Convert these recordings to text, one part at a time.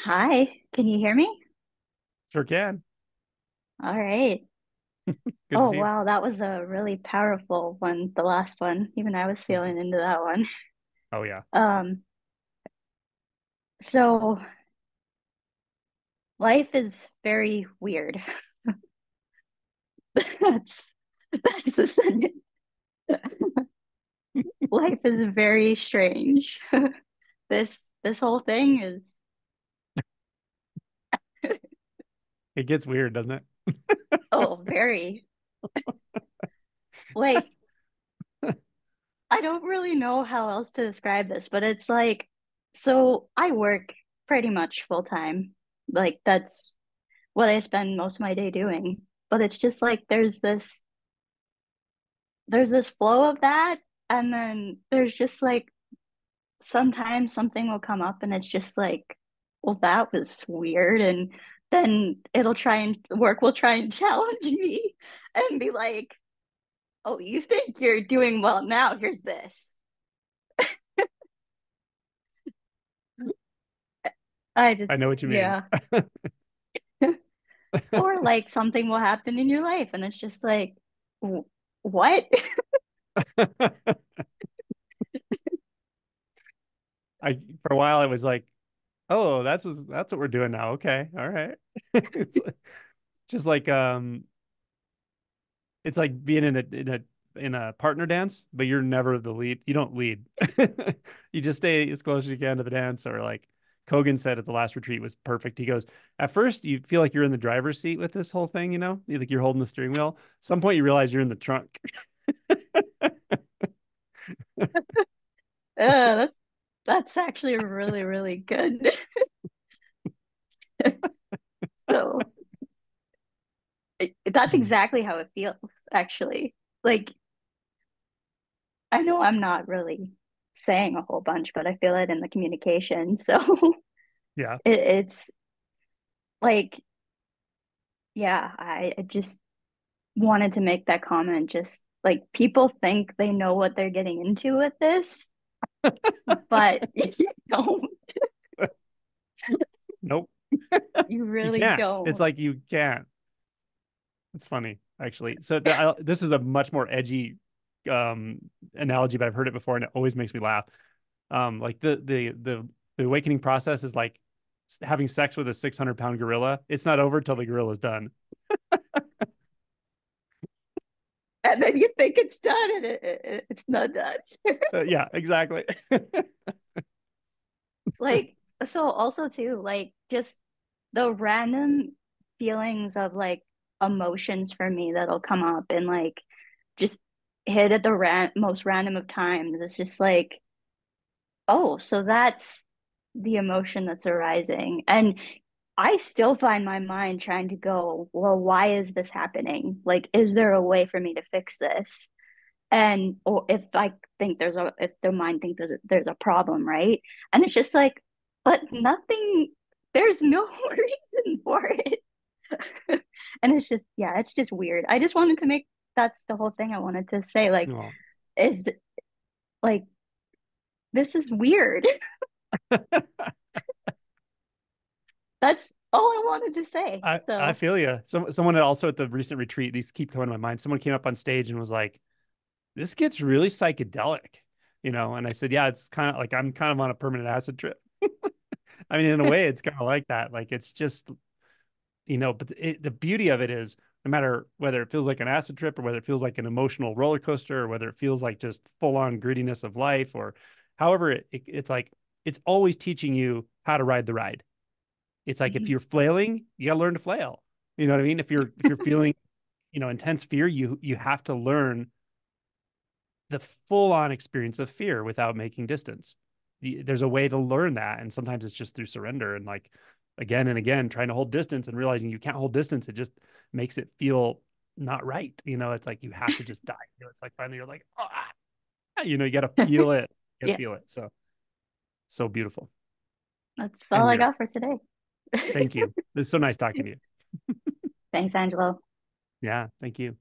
Hi, can you hear me? Sure can. All right. Good to Oh, see you. wow, that was a really powerful one, the last one. Even I was Mhm. feeling into that one. Oh yeah. Um, so life is very weird. That's that's the sentence. Life is very strange. This whole thing is It gets weird, doesn't it? very like I don't really know how else to describe this, but it's like so I work pretty much full time. Like that's what I spend most of my day doing. But it's just like there's this flow of that, and then there's just like sometimes something will come up and it's just like, well, that was weird. And then it'll try and work will try and challenge me and be like, oh, you think you're doing well now? Here's this. I just I know what you mean. yeah. Or like something will happen in your life and it's just like, what? I for a while I was like, oh, that's what we're doing now. Okay, all right. It's just like it's like being in a partner dance, but you're never the lead. You don't lead. You just stay as close as you can to the dance, or like Kogan said at the last retreat was perfect. He goes, at first you feel like you're in the driver's seat with this whole thing, you think you're holding the steering wheel. Some point you realize you're in the trunk. That's that's actually really, really good. So that's exactly how it feels, actually. Like, I know I'm not really saying a whole bunch, but I feel it in the communication. So Yeah. it's like, yeah, I just wanted to make that comment. Just like people think they know what they're getting into with this, but you don't. Nope. You You really can't. It's don't. like you can't. It's funny, actually. So this is a much more edgy analogy, but I've heard it before, and it always makes me laugh. Like the awakening process is like having sex with a 600-pound gorilla. It's not over till the gorilla's done. And then you think it's done and it's not done. Yeah, exactly. Like, so also too, like just the random feelings of like emotions for me that'll come up and like just hit at the most random of times. It's just like, oh, so that's the emotion that's arising. And I still find my mind trying to go, well, why is this happening? Like, is there a way for me to fix this? And or if the mind thinks there's a problem, right? And it's just like, but nothing, there's no reason for it. And it's just, yeah, it's just weird. I just wanted to make that's the whole thing I wanted to say. Like, Well, is like this is weird. That's all I wanted to say. I So feel you. Someone also at the recent retreat, these keep coming to my mind. Someone came up on stage and was like, "This gets really psychedelic," And I said, "Yeah, it's kind of like I'm kind of on a permanent acid trip." I mean, in a way, it's kind of like that. Like it's just but the beauty of it is no matter whether it feels like an acid trip or whether it feels like an emotional roller coaster or whether it feels like just full on grittiness of life or however it's like it's always teaching you how to ride the ride. It's like if mhm. you're flailing, you got to learn to flail. You know what I mean? If you're feeling, intense fear, you have to learn the full on experience of fear without making distance. There's a way to learn that. And sometimes it's just through surrender and like again and again, trying to hold distance and realizing you can't hold distance. It just makes it feel not right. It's like you have to just die. It's like finally you're like, oh, you got to feel it. You got to Yeah, feel it. So, so beautiful. that's all And I weird. got for today. Thank you. It's so nice talking to you. Thanks, Angelo. Yeah. Thank you.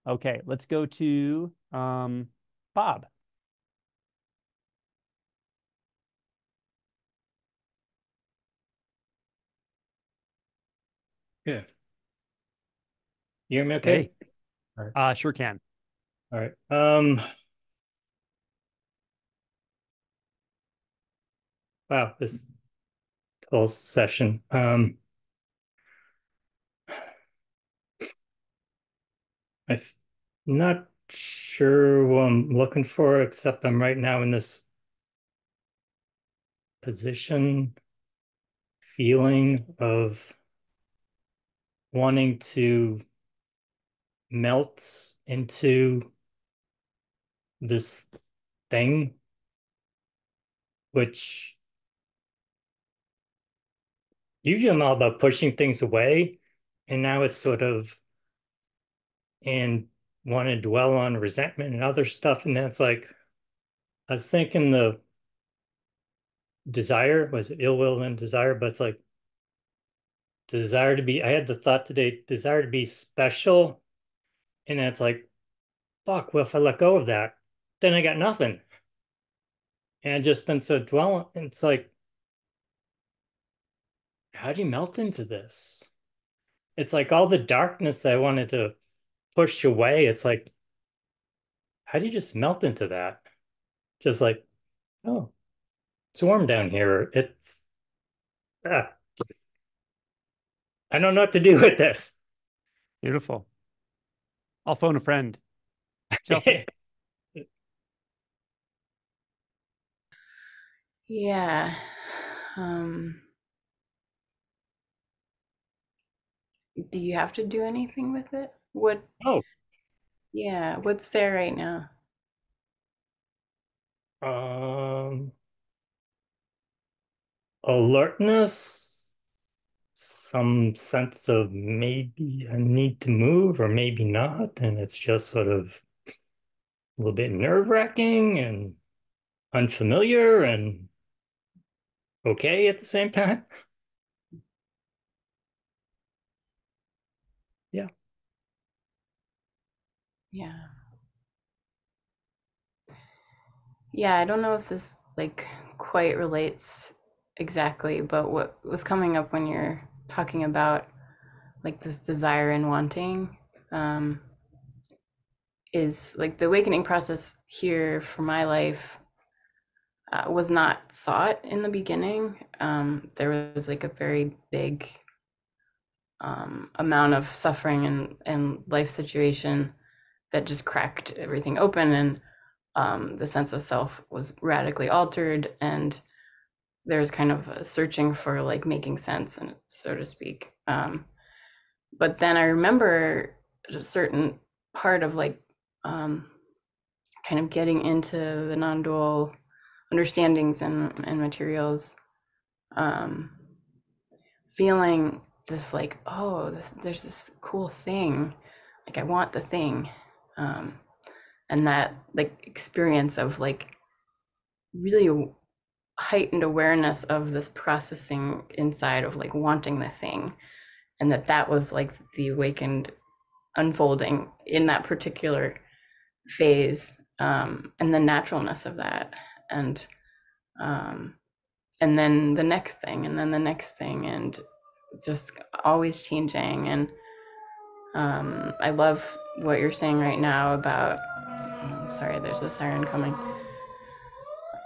Okay. Let's go to Bob. Yeah. You hear me okay? Hey, All right. sure can. All right. Wow, this whole session. I'm not sure what I'm looking for, except I'm right now in this position, feeling of wanting to melt into this thing, which usually I'm all about pushing things away. And now it's sort of and want to dwell on resentment and other stuff. And that's like, I was thinking the desire was it ill will and desire, but it's like desire to be. I had the thought today, desire to be special, and it's like, fuck. Well, if I let go of that, then I got nothing. And I just been so dwelling. It's like, how do you melt into this? It's like all the darkness that I wanted to push away. It's like, how do you just melt into that? Just like, oh, it's warm down here. It's ah, I don't know what to do with this. Beautiful. I'll phone a friend. Chelsea. Yeah. Um, do you have to do anything with it? What, Oh, yeah, what's there right now? um, alertness, some sense of maybe I need to move or maybe not. And it's just sort of a little bit nerve-wracking and unfamiliar and okay at the same time. Yeah. Yeah. Yeah, I don't know if this like quite relates exactly, but what was coming up when you're talking about like this desire and wanting um, is like the awakening process here for my life was not sought in the beginning. There was like a very big amount of suffering and life situation that just cracked everything open, and the sense of self was radically altered, and there's kind of a searching for like making sense, and so to speak. But then I remember a certain part of like um, kind of getting into the non-dual understandings and materials, um, feeling this like, oh, there's this cool thing, like I want the thing, um, and that like experience of like really heightened awareness of this processing inside of like wanting the thing, and that was like the awakened unfolding in that particular phase, and the naturalness of that, and um, and then the next thing, and then the next thing, and it's just always changing. And I love what you're saying right now about, I'm sorry, there's a siren coming,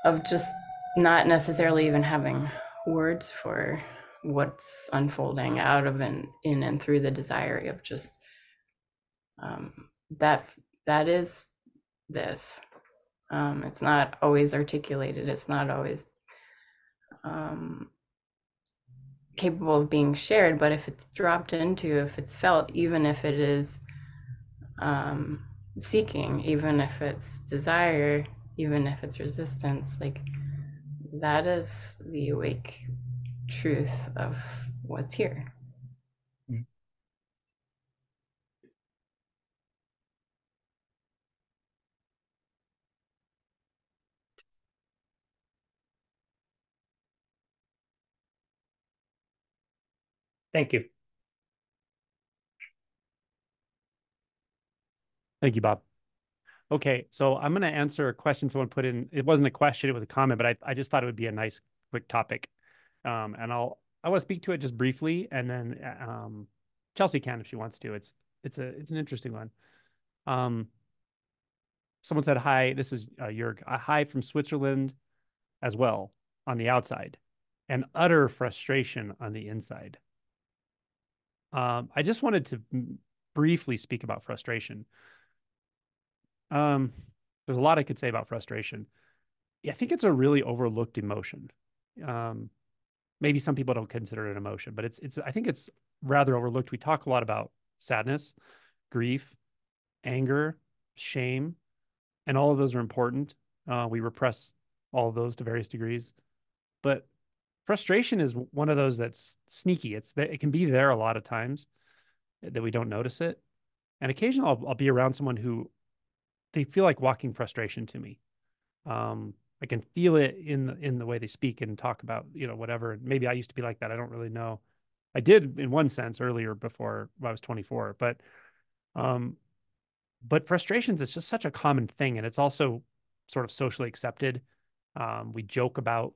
of just not necessarily even having words for what's unfolding out of and in and through the desire of just that that is this. It's not always articulated. It's not always um, capable of being shared. But if it's dropped into, if it's felt, even if it is um, seeking, even if it's desire, even if it's resistance, like that is the awake truth of what's here. Thank you. Thank you, Bob. Okay, so I'm going to answer a question someone put in. It wasn't a question, it was a comment, but I just thought it would be a nice, quick topic. And I want to speak to it just briefly, and then Chelsea can if she wants to. It's an interesting one. Someone said hi. This is Jörg. A hi from Switzerland as well on the outside, and utter frustration on the inside. I just wanted to briefly speak about frustration. There's a lot I could say about frustration. Yeah, I think it's a really overlooked emotion. Maybe some people don't consider it an emotion, but I think it's rather overlooked. We talk a lot about sadness, grief, anger, shame, and all of those are important. We repress all of those to various degrees, but frustration is one of those that's sneaky. It can be there a lot of times that we don't notice it. And occasionally I'll be around someone who they feel like walking frustration to me. I can feel it in the way they speak and talk about, whatever. Maybe I used to be like that. I don't really know. I did in one sense earlier before I was 24, but frustrations is just such a common thing. And it's also sort of socially accepted. We joke about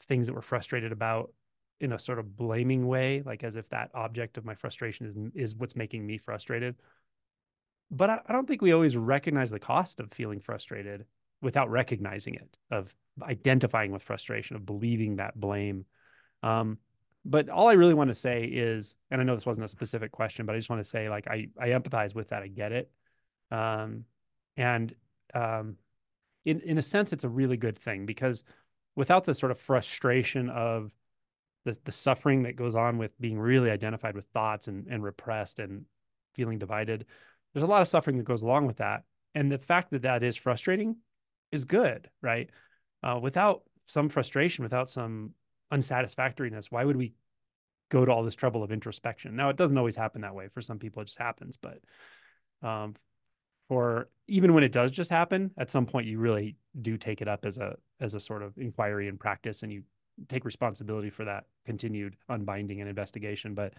things that we're frustrated about in a sort of blaming way, like as if that object of my frustration is what's making me frustrated. But I don't think we always recognize the cost of feeling frustrated without recognizing it, of identifying with frustration, of believing that blame. But all I really want to say is, and I know this wasn't a specific question, but I just want to say, like, I empathize with that. I get it. And in a sense, it's a really good thing, because without the sort of frustration of the suffering that goes on with being really identified with thoughts and repressed and feeling divided, there's a lot of suffering that goes along with that. And the fact that that is frustrating is good, right? Without some frustration, without some unsatisfactoriness, why would we go to all this trouble of introspection? Now, it doesn't always happen that way. For some people, it just happens. But for even when it does just happen, at some point, you really do take it up as a sort of inquiry and practice, and you take responsibility for that continued unbinding and investigation. But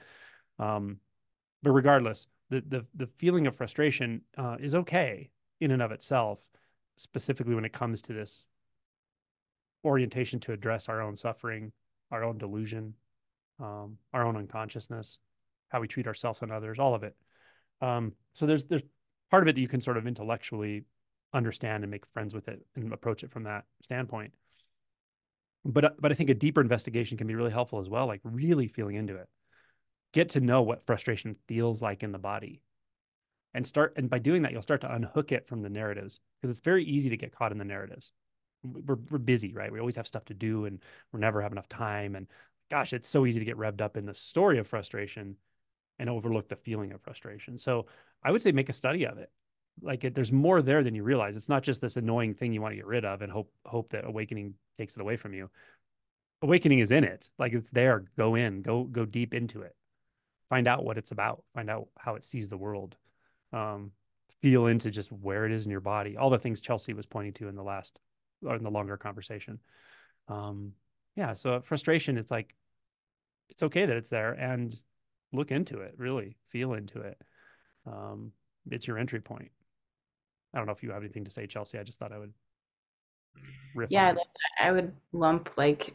regardless, the feeling of frustration is okay in and of itself, specifically when it comes to this orientation to address our own suffering, our own delusion, our own unconsciousness, how we treat ourselves and others, all of it. So there's part of it that you can sort of intellectually understand and make friends with it and approach it from that standpoint. But I think a deeper investigation can be really helpful as well, like really feeling into it. Get to know what frustration feels like in the body. And by doing that, you'll start to unhook it from the narratives, because it's very easy to get caught in the narratives. We're busy, right? We always have stuff to do, and we never have enough time. And gosh, it's so easy to get revved up in the story of frustration and overlook the feeling of frustration. So I would say make a study of it. Like there's more there than you realize. It's not just this annoying thing you want to get rid of and hope that awakening takes it away from you. Awakening is in it. Like it's there. Go in, go deep into it. Find out what it's about. Find out how it sees the world. Feel into just where it is in your body. All the things Chelsea was pointing to in the longer conversation. Yeah. So frustration, it's like, it's okay that it's there, and look into it, really feel into it. It's your entry point. I don't know if you have anything to say, Chelsea. I just thought I would riff Yeah, on I it. love that. I would lump like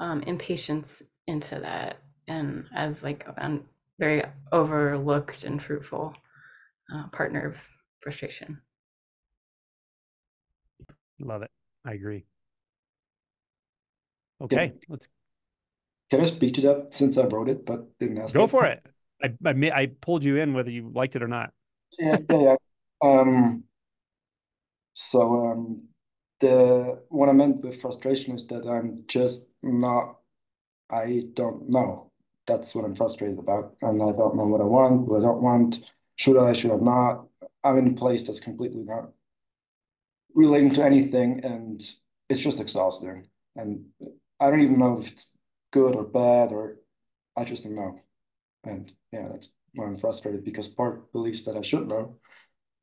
impatience into that, and as like a very overlooked and fruitful partner of frustration. Love it. I agree. Okay, let's Can I speak to that since I wrote it but didn't ask go it? for it. I pulled you in whether you liked it or not. Yeah. So the what I meant with frustration is that I don't know. That's what I'm frustrated about. And I don't know what I want, what I don't want. Should I not? I'm in a place that's completely not relating to anything, and it's just exhausting. And I don't even know if it's good or bad, or I just don't know. And yeah, that's why I'm frustrated, because part believes that I should know.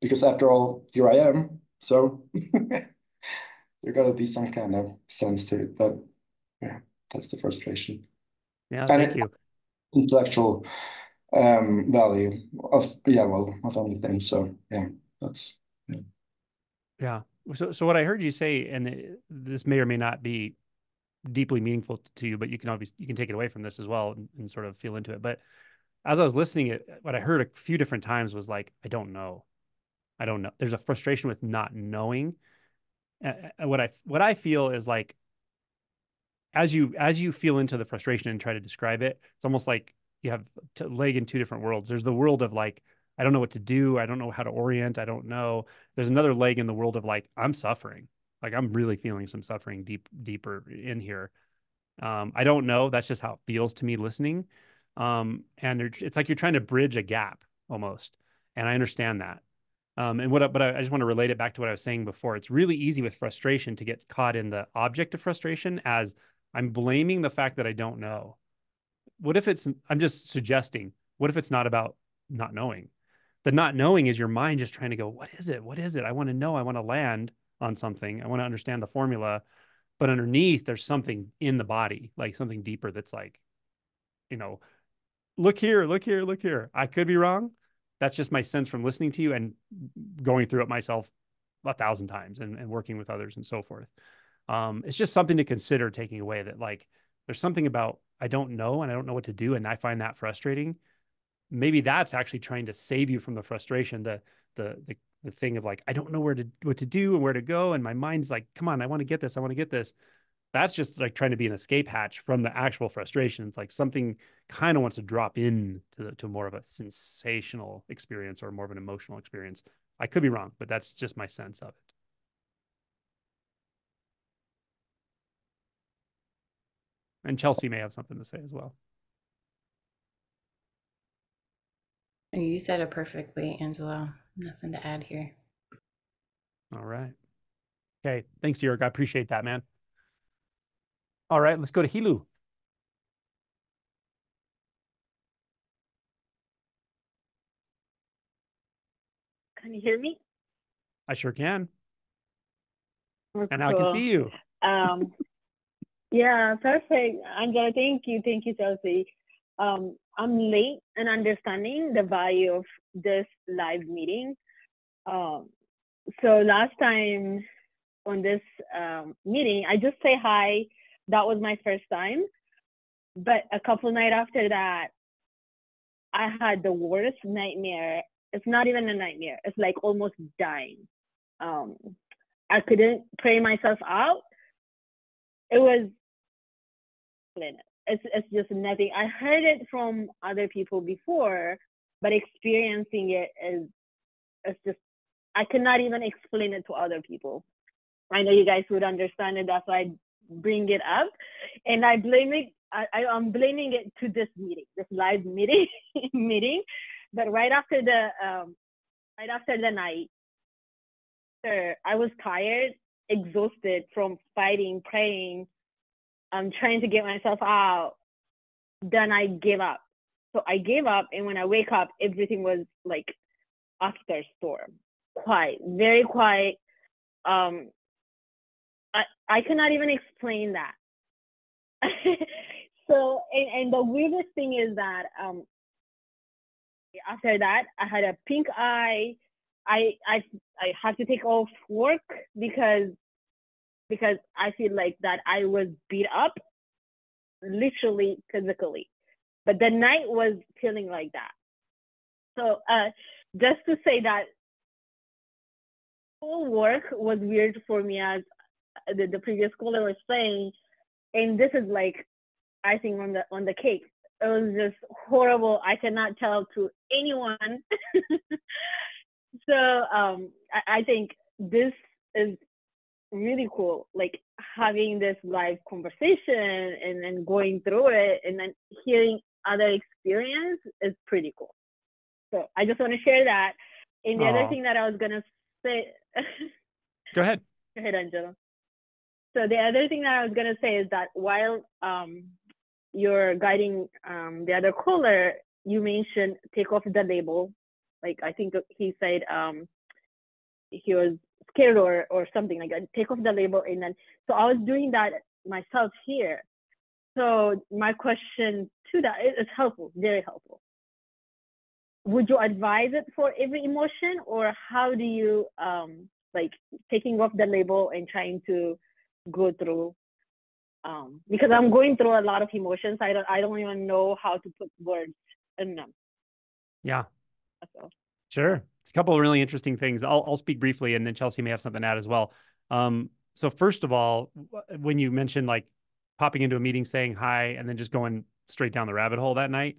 Because after all, here I am. So there gotta be some kind of sense to it. But yeah, that's the frustration. Yeah, And thank it you. intellectual value of of anything. So yeah, that's yeah. Yeah. So what I heard you say, and this may or may not be deeply meaningful to you, but you can take it away from this as well and sort of feel into it. But as I was listening, what I heard a few different times was like, I don't know. I don't know. There's a frustration with not knowing. What I feel is like, as you feel into the frustration and try to describe it, it's almost like you have a leg in two different worlds. There's the world of like, I don't know what to do. I don't know how to orient. I don't know. There's another leg in the world of like, I'm suffering. Like I'm really feeling some suffering deeper in here. I don't know. That's just how it feels to me listening. And it's like you're trying to bridge a gap almost. And I understand that. But I just want to relate it back to what I was saying before. It's really easy with frustration to get caught in the object of frustration as I'm blaming the fact that I don't know. What if I'm just suggesting, what if it's not about not knowing? The not knowing is your mind just trying to go, what is it? What is it? I want to know. I want to land on something. I want to understand the formula. But underneath, there's something in the body, like something deeper that's like, you know, look here, look here, look here. I could be wrong. That's just my sense from listening to you and going through it myself 1,000 times and working with others and so forth. It's just something to consider taking away that like there's something about I don't know and I don't know what to do and I find that frustrating. Maybe that's actually trying to save you from the frustration, the thing of like I don't know what to do and where to go and my mind's like come on I want to get this I want to get this. That's just like trying to be an escape hatch from the actual frustration. It's like something kind of wants to drop in to more of a sensational experience or more of an emotional experience. I could be wrong, but that's just my sense of it. And Chelsea may have something to say as well. You said it perfectly, Angelo. Nothing to add here. All right. Okay. Thanks, Jörg. I appreciate that, man. All right. Let's go to Hilu. Can you hear me? I sure can. Oh, And now I can cool. see you. Yeah, perfect. Angela, thank you. Thank you, Chelsea. I'm late in understanding the value of this live meeting. So last time on this meeting, I just say hi. That was my first time. But a couple nights after that, I had the worst nightmare. It's not even a nightmare. It's like almost dying. I couldn't pray myself out. It was, it's just nothing. I heard it from other people before, but experiencing it it's just, I cannot even explain it to other people. I know you guys would understand it. That's why I bring it up. And I blame it, I'm blaming it to this meeting, this live meeting, But right after the night, I was tired, exhausted from fighting, praying. I'm trying to get myself out. Then I gave up. So I gave up, and when I wake up, everything was like after storm, quiet, very quiet. I cannot even explain that. So, and the weirdest thing is that after that, I had a pink eye. I had to take off work because I feel like that I was beat up, literally, physically. But the night was feeling like that. So just to say that whole work was weird for me, as the previous caller was saying, and this is like icing on the cake. It was just horrible. I cannot tell to anyone. So I think this is really cool, like having this live conversation and then going through it and then hearing other experience is pretty cool. So I just want to share that. And the other thing that I was gonna say, Go ahead. Go ahead, Angela. So the other thing that I was gonna say is that while you're guiding the other caller, you mentioned take off the label. Like I think he said he was scared or something like that. Take off the label, and then so I was doing that myself here. So my question to that is helpful, very helpful. Would you advise it for every emotion, or how do you like taking off the label and trying to go through? Because I'm going through a lot of emotions. I don't even know how to put words and numb. Yeah. That's all. Sure. It's a couple of really interesting things. I'll speak briefly, and then Chelsea may have something to add as well. So first of all, when you mentioned like popping into a meeting, saying hi, and then just going straight down the rabbit hole that night,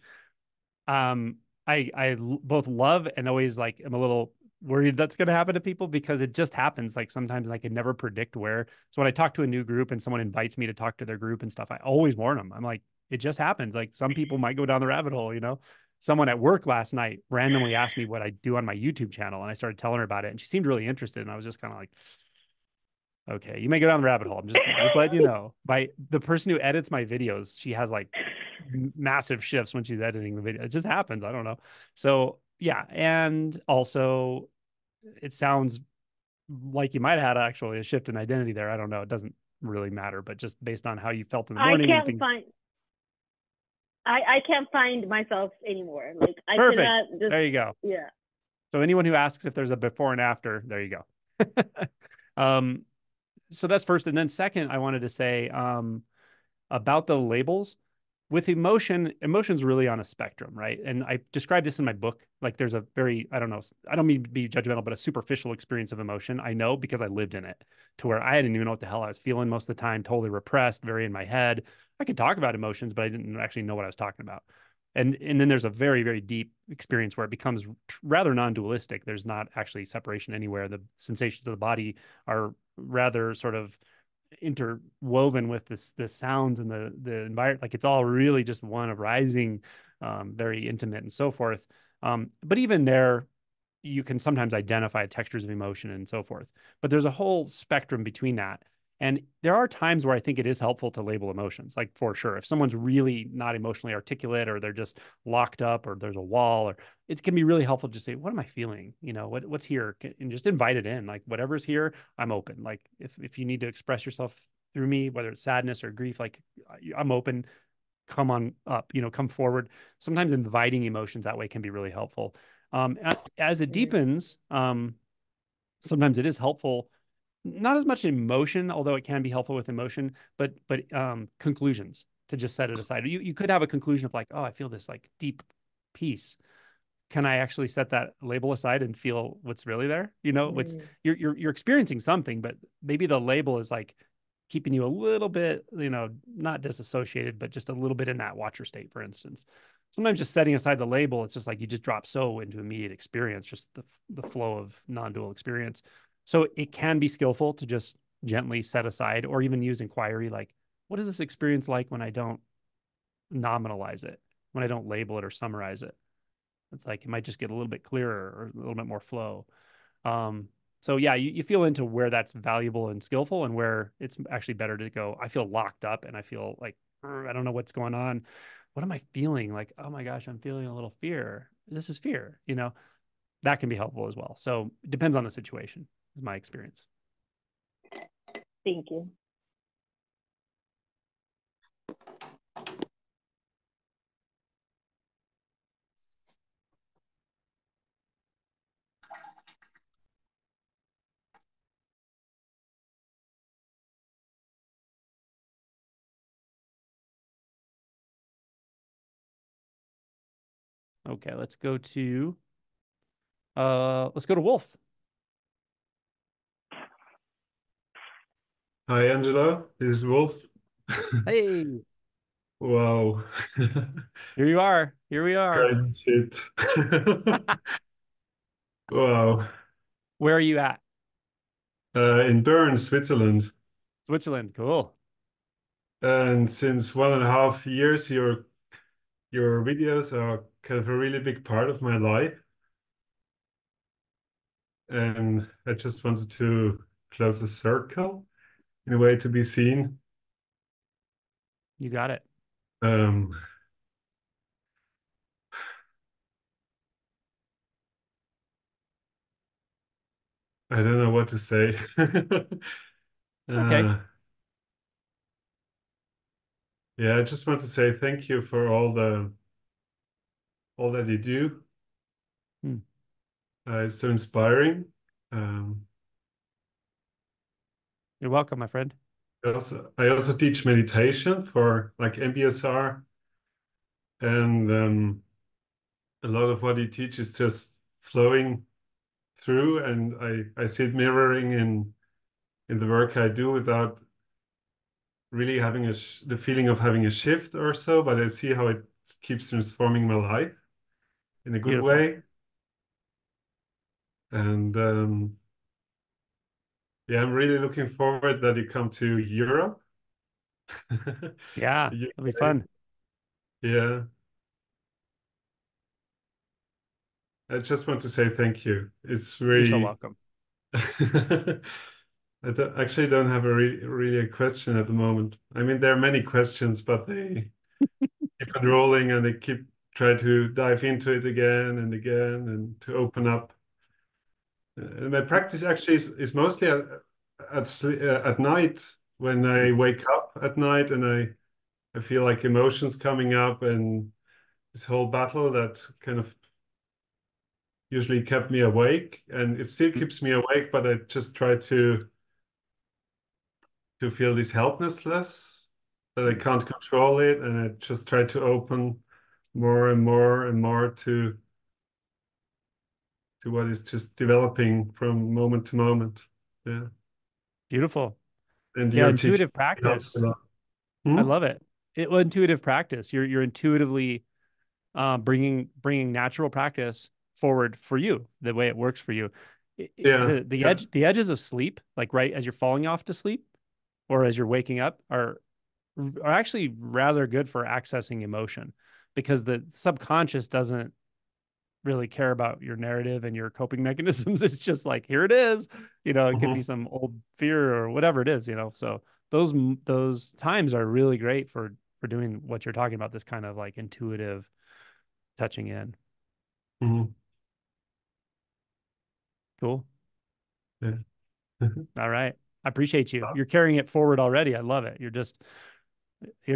um, both love and always like am a little worried that's going to happen to people because it just happens. Like sometimes I can never predict where. So when I talk to a new group and someone invites me to talk to their group and stuff, I always warn them. I'm like, it just happens. Like some people might go down the rabbit hole, you know. Someone at work last night randomly asked me what I do on my YouTube channel, and I started telling her about it, and she seemed really interested. And I was just kind of like, okay, you may go down the rabbit hole. I'm just letting you know. By the person who edits my videos, she has like massive shifts when she's editing the video. It just happens. I don't know. So yeah, and also it sounds like you might have had actually a shift in identity there. I don't know. It doesn't really matter, but just based on how you felt in the I morning and can't things. find. I can't find myself anymore. Like I Perfect. cannot just. There you go. Yeah. So anyone who asks if there's a before and after, there you go. um, so that's first, and then second, I wanted to say about the labels with emotion's really on a spectrum, right? And I describe this in my book. Like there's a very, I don't know, I don't mean to be judgmental, but a superficial experience of emotion. I know because I lived in it to where I didn't even know what the hell I was feeling most of the time, totally repressed, very in my head. I could talk about emotions, but I didn't actually know what I was talking about. And then there's a very, very deep experience where it becomes rather non-dualistic. There's not actually separation anywhere. The sensations of the body are rather sort of interwoven with the sounds and the environment. Like it's all really just one arising, very intimate and so forth. But even there, you can sometimes identify textures of emotion and so forth. But there's a whole spectrum between that. And there are times where I think it is helpful to label emotions, like for sure. If someone's really not emotionally articulate or they're just locked up or there's a wall, or it can be really helpful to just say, what am I feeling? You know, what's here? And just invite it in. Like whatever's here, I'm open. Like if you need to express yourself through me, whether it's sadness or grief, like I'm open, come on up, you know, come forward. Sometimes inviting emotions that way can be really helpful. As it deepens, sometimes it is helpful, not as much emotion, although it can be helpful with emotion, but conclusions to just set it aside. You could have a conclusion of like, oh, I feel this like deep peace. Can I actually set that label aside and feel what's really there? You know, what's you're experiencing something, but maybe the label is like keeping you a little bit, you know, not disassociated, but just a little bit in that watcher state, for instance. Sometimes just setting aside the label, it's just like you just drop so into immediate experience, just the flow of non-dual experience. So it can be skillful to just gently set aside or even use inquiry, like, what is this experience like when I don't nominalize it, when I don't label it or summarize it? It's like it might just get a little bit clearer or a little bit more flow. Um, so yeah, you feel into where that's valuable and skillful and where it's actually better to go, I feel locked up and I feel like, I don't know what's going on. What am I feeling? Like, oh my gosh, I'm feeling a little fear. This is fear, you know, that can be helpful as well. So it depends on the situation, is my experience. Thank you. Okay, let's go to Wolf. Hi, Angela. This is Wolf. Hey, Wow. here you are. Here we are. Crazy shit. Wow. Where are you at? In Bern, Switzerland. Switzerland. Cool. And since 1.5 years, your videos are kind of a really big part of my life. And I just wanted to close the circle in a way to be seen. You got it. Um, I don't know what to say. Okay. Uh, yeah, I just want to say thank you for all that you do. Hmm. It's so inspiring. Um, You're welcome, my friend. I also teach meditation for like MBSR, and a lot of what he teaches just flowing through, and I see it mirroring in the work I do without really having the feeling of having a shift or so, but I see how it keeps transforming my life in a good Beautiful. way. And yeah, I'm really looking forward that you come to Europe. Yeah, it'll be fun. Yeah. I just want to say thank you. It's You're so really welcome. actually don't have really a question at the moment. I mean, there are many questions, but they keep on rolling and they keep try to dive into it again and again and to open up. And my practice actually is mostly at night when I wake up at night and I feel like emotions coming up and this whole battle that kind of usually kept me awake, and it still keeps me awake, but I just try to feel this helplessness that I can't control it, and I just try to open more and more and more to what is just developing from moment to moment. Yeah. Beautiful. And Yeah, your teaching intuitive helps a practice. lot. I Hmm? love it. Intuitive practice. You're intuitively bringing natural practice forward for you the way it works for you. Yeah, yeah. The edges of sleep, like right as you're falling off to sleep or as you're waking up, are actually rather good for accessing emotion because the subconscious doesn't really care about your narrative and your coping mechanisms. It's just like, here it is. It could be Mhm. some old fear or whatever it is. So those times are really great for doing what you're talking about, this kind of like intuitive touching in. Mhm. Cool. Yeah. All right. I appreciate you. You're carrying it forward already. I love it. You're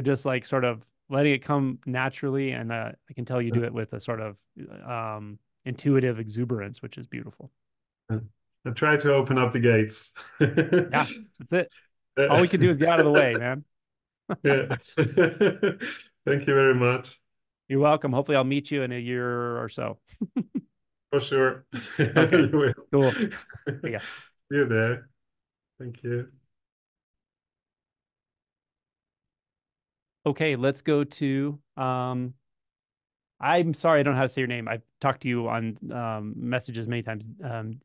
just like sort of letting it come naturally, and I can tell you do it with a sort of intuitive exuberance, which is beautiful. I try to open up the gates. Yeah, that's it. All we can do is get out of the way, man. Yeah. Thank you very much. You're welcome. Hopefully, I'll meet you in a year or so. For sure. Okay, You will. cool. Yeah. See you there. Thank you. Okay, let's go to. I'm sorry, I don't know how to say your name. I've talked to you on messages many times.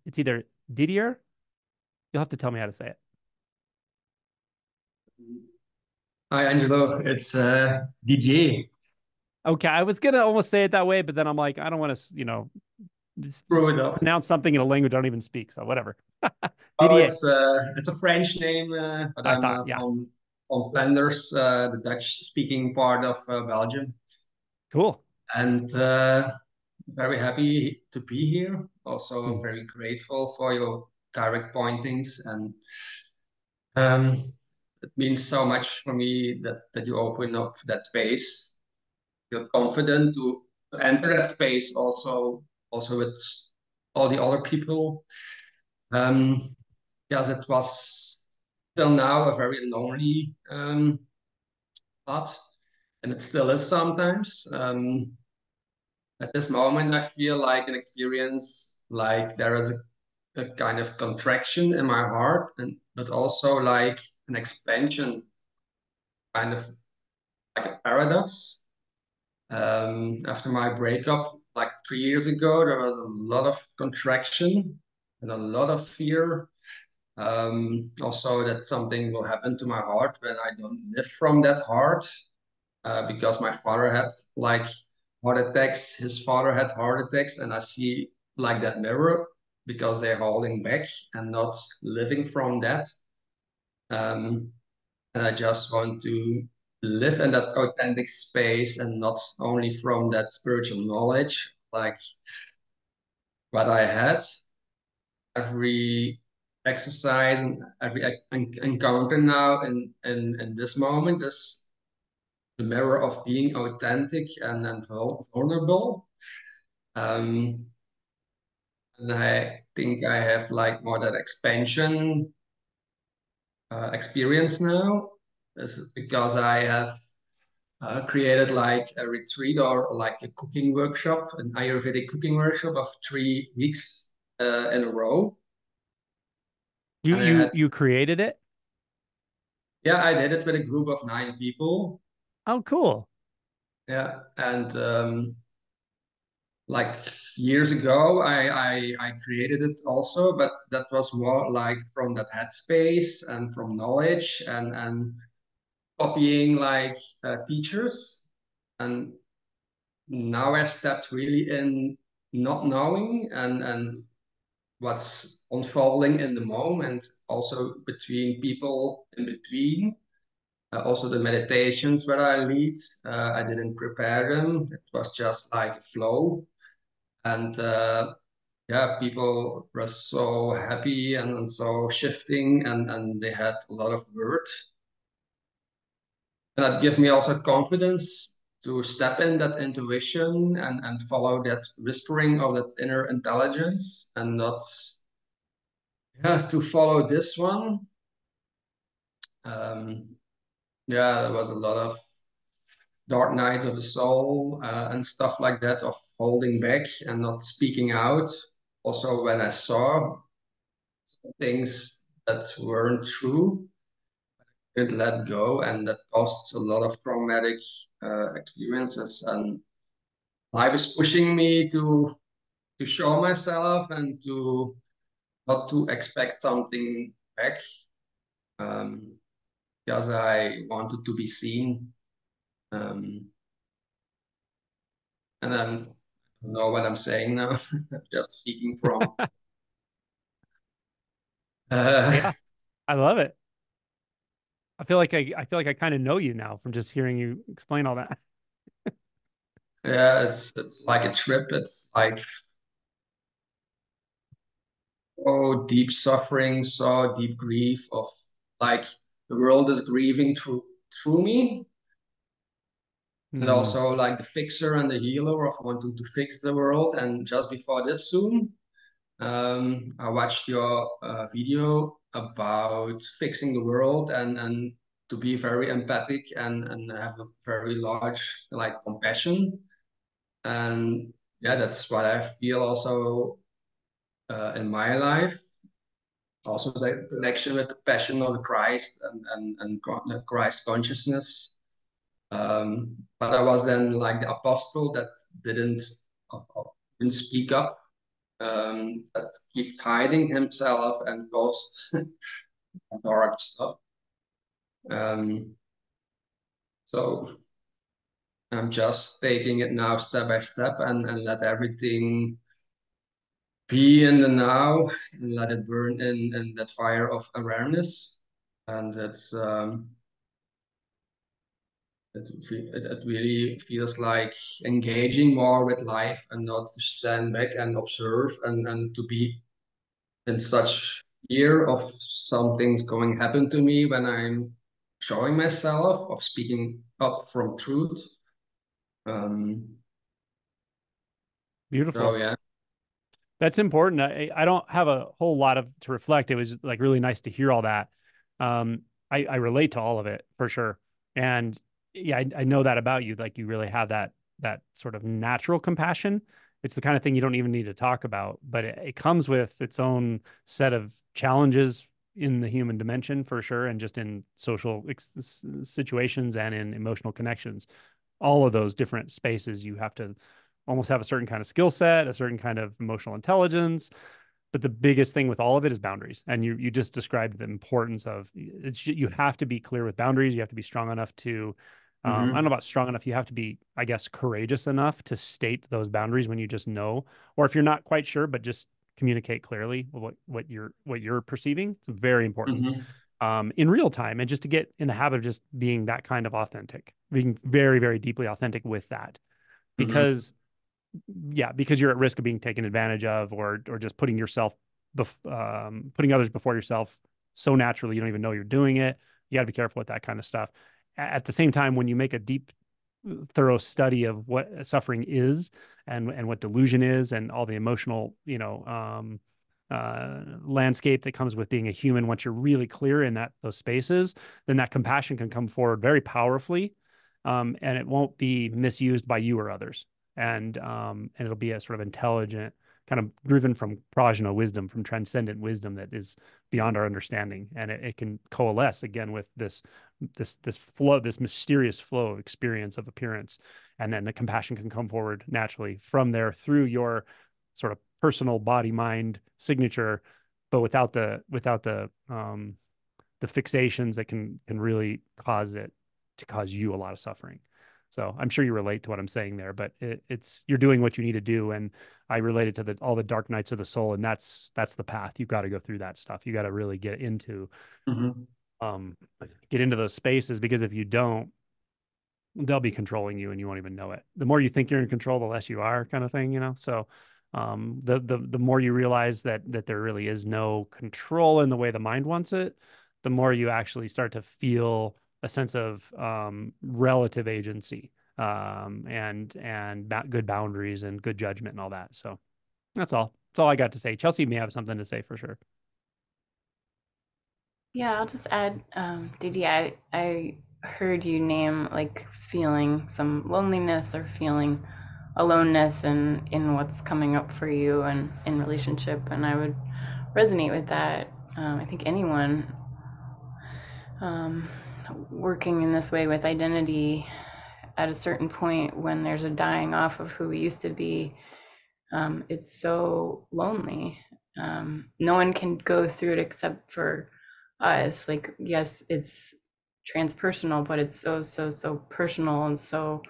It's either Didier. You'll have to tell me how to say it. Hi, Angelo. It's Didier. Okay, I was gonna almost say it that way, but then I'm like, I don't want to, Throw it up. pronounce something in a language I don't even speak. So whatever. Oh, Didier. it's a French name, but I I'm thought, yeah, from Flanders, the Dutch-speaking part of Belgium, cool. and very happy to be here. Also, Hmm. very grateful for your direct pointings, and um, it means so much for me that you open up that space. You're confident to enter that space, also with all the other people. Yes, it was till now a very lonely path, and it still is sometimes. At this moment, I feel like an experience like there is a kind of contraction in my heart, and but also like an expansion, kind of like a paradox. After my breakup, like 3 years ago, there was a lot of contraction and a lot of fear. Also, that something will happen to my heart when I don't live from that heart, because my father had like heart attacks, his father had heart attacks, and I see like that mirror because they're holding back and not living from that. Um, and I just want to live in that authentic space and not only from that spiritual knowledge, like what I had. Every exercise and every encounter now in this moment is the mirror of being authentic and vulnerable. Um, and I think I have like more that expansion experience now, is because I have created like a retreat or like a cooking workshop, an Ayurvedic cooking workshop of 3 weeks in a row. You And I you had, you created it? yeah, I did it with a group of 9 people. Oh, cool. Yeah, and like years ago, I created it also, but that was more like from that headspace and from knowledge and copying like teachers. And now I stepped really in not knowing and what's unfolding in the moment, also between people in between. Also the meditations where I lead, I didn't prepare them. It was just like a flow. And yeah, people were so happy and so shifting and they had a lot of words. And that gave me also confidence to step in that intuition and follow that whispering of that inner intelligence and not to follow this one. Um, yeah, there was a lot of dark nights of the soul and stuff like that of holding back and not speaking out. Also, when I saw things that weren't true, could let go, and that caused a lot of traumatic experiences. And life is pushing me to show myself and to not to expect something back, um, because I wanted to be seen. Um, and I don't know what I'm saying now. I'm just speaking from. Uh, Yeah, I love it. I feel like I kind of know you now from just hearing you explain all that. yeah, it's like a trip. It's like so deep suffering, so deep grief of like the world is grieving through me, and Mm. also like the fixer and the healer of wanting to fix the world. And just before this, soon, I watched your video about fixing the world and to be very empathic and have a very large like compassion. And yeah, that's what I feel also in my life. Also the connection with the passion of the Christ and Christ consciousness. But I was then like the apostle that didn't didn't speak up, that kept hiding himself and caused dark stuff. Um, so I'm just taking it now step by step and let everything be in the now and let it burn in that fire of awareness. And it really feels like engaging more with life and not to stand back and observe and to be in such fear of something's going to happen to me when I'm showing myself, of speaking up from truth. Um, so Beautiful. yeah. That's important. I don't have a whole lot of to reflect. It was like really nice to hear all that. I relate to all of it for sure. And yeah, I know that about you. Like you really have that sort of natural compassion. It's the kind of thing you don't even need to talk about, but it comes with its own set of challenges in the human dimension for sure, and just in social situations and in emotional connections. All of those different spaces, you have to almost have a certain kind of skill set, a certain kind of emotional intelligence. But the biggest thing with all of it is boundaries. And you just described the importance of it's you have to be clear with boundaries. You have to be strong enough to I don't know Mm-hmm. about strong enough. You have to be, I guess, courageous enough to state those boundaries when you just know, or if you're not quite sure, but just communicate clearly what you're perceiving. It's very important Mm-hmm. in real time, and just to get in the habit of just being that kind of authentic, being very, very deeply authentic with that, Mm-hmm. because yeah, because you're at risk of being taken advantage of, or just putting yourself, putting others before yourself so naturally you don't even know you're doing it. You got to be careful with that kind of stuff. At the same time, when you make a deep, thorough study of what suffering is and what delusion is and all the emotional, landscape that comes with being a human, once you're really clear in those spaces, then that compassion can come forward very powerfully and it won't be misused by you or others. And it'll be a sort of intelligent, kind of driven from prajna wisdom, from transcendent wisdom that is beyond our understanding, and it can coalesce again with this flow, this mysterious flow of experience of appearance, and then the compassion can come forward naturally from there through your sort of personal body mind signature, but without the fixations that can really cause it to cause you a lot of suffering. So I'm sure you relate to what I'm saying there, but it's you're doing what you need to do, and I relate it to all the dark nights of the soul, and that's the path. You've got to go through that stuff. You got to really Mm-hmm. get into those spaces, because if you don't, they'll be controlling you and you won't even know it. The more you think you're in control, the less you are, kind of thing, you know? So the more you realize that there really is no control in the way the mind wants it, the more you actually start to feel a sense of relative agency, and good boundaries and good judgment and all that. So that's all. That's all I got to say. Chelsea may have something to say for sure. Yeah, I'll just add, Didi, I heard you name like feeling some loneliness or feeling aloneness in what's coming up for you and in relationship, and I would resonate with that. I think anyone working in this way with identity at a certain point when there's a dying off of who we used to be, it's so lonely. No one can go through it except for us. Like, yes, it's transpersonal, but it's so personal and so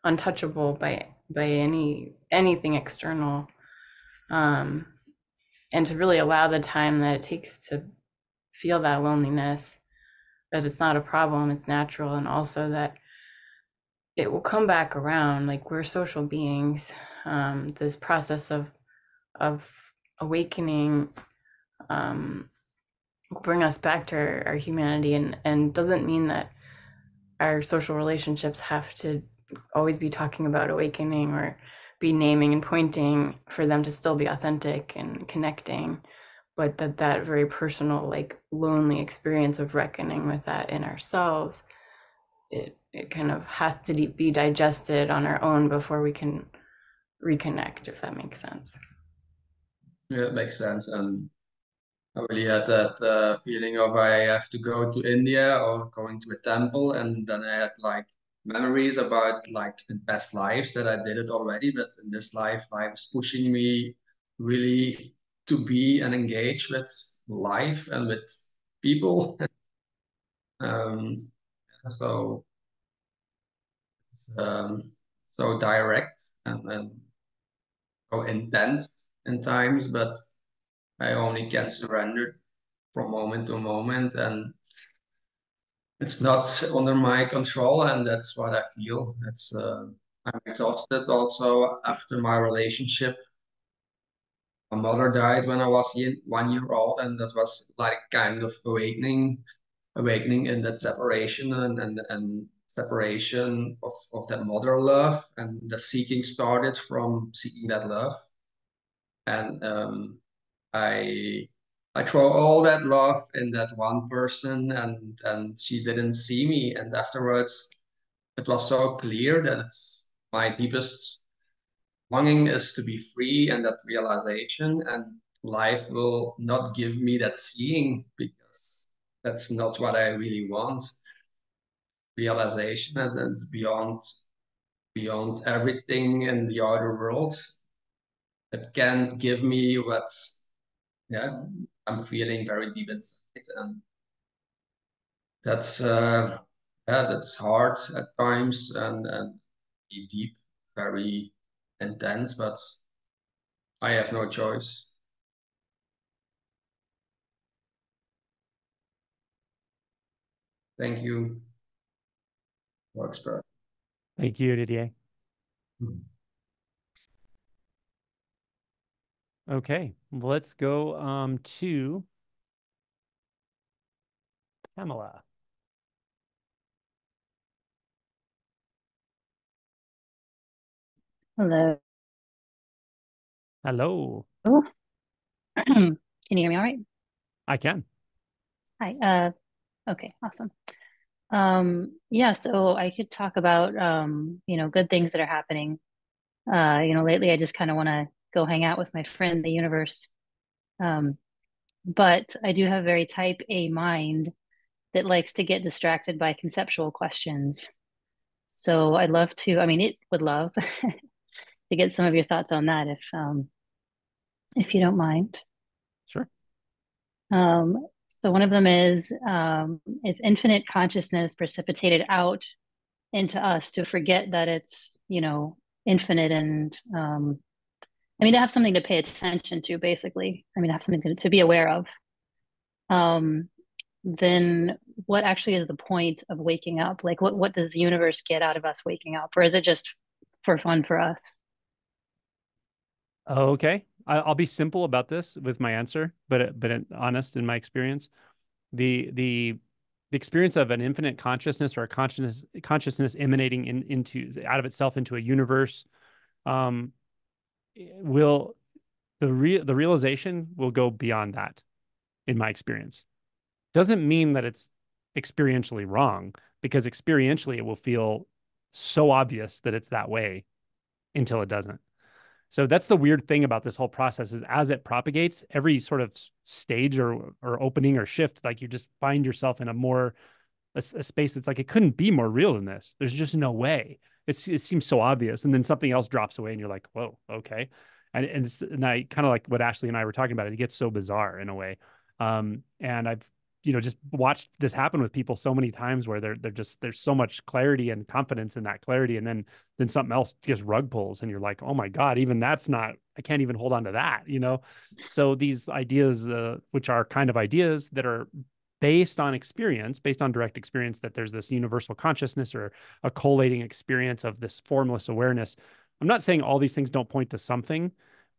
untouchable by anything external. And to really allow the time that it takes to feel that loneliness, that it's not a problem, it's natural, and also that it will come back around. Like, we're social beings. This process of awakening will bring us back to our humanity, and doesn't mean that our social relationships have to always be talking about awakening or be naming and pointing for them to still be authentic and connecting, but that very personal, like, lonely experience of reckoning with that in ourselves, it kind of has to be digested on our own before we can reconnect, if that makes sense. Yeah, it makes sense. And I really had that feeling of I have to go to India or going to a temple, and then I had like memories about like in past lives that I did it already, but in this life is pushing me really to be and engage with life and with people. um, so it's so direct and so intense in times, but I only can surrender from moment to moment, and it's not under my control, and that's what I feel. It's I'm exhausted also after my relationship. My mother died when I was 1 year old, and that was like kind of awakening in that separation and separation of that mother love, and the seeking started from seeking that love. And I I throw all that love in that one person, and she didn't see me. And afterwards, it was so clear that it's my deepest longing is to be free, and that realization, and life will not give me that seeing because that's not what I really want. Realization, and it's beyond everything in the outer world. It can give me what's, yeah, I'm feeling very deep inside, and that's yeah, that's hard at times, and deep, very intense, but I have no choice. Thank you for expressing. Thank you, Didier. Okay, let's go to Pamela. Hello. Hello. Can you hear me all right? I can. Hi. Okay, awesome. Yeah, so I could talk about good things that are happening. Lately I just kind of want to go hang out with my friend, the universe. Um, but I do have a very type A mind that likes to get distracted by conceptual questions. So I'd love to, I mean, it would love to get some of your thoughts on that if you don't mind. Sure. So one of them is if infinite consciousness precipitated out into us to forget that it's, infinite and to have something to pay attention to, basically. To have something to be aware of. Um, then what actually is the point of waking up? Like what does the universe get out of us waking up? Or is it just for fun for us? Okay. I'll be simple about this with my answer, but honest in my experience. The experience of an infinite consciousness or a consciousness emanating into out of itself into a universe um, will the realization will go beyond that in my experience. Doesn't mean that it's experientially wrong, because experientially it will feel so obvious that it's that way until it doesn't. So that's the weird thing about this whole process, is as it propagates, every sort of stage or opening or shift, like you just find yourself in a space that's like, it couldn't be more real than this. There's just no way. It seems so obvious. And then something else drops away and you're like, whoa, okay. And I kind of like what Ashley and I were talking about, it gets so bizarre in a way. And I've, just watched this happen with people so many times where they're just, there's so much clarity and confidence in that clarity. And then something else just rug pulls and you're like, oh my God, even that's not, I can't even hold on to that. So these ideas, which are kind of ideas that are based on experience, based on direct experience, that there's this universal consciousness or a collating experience of this formless awareness. I'm not saying all these things don't point to something,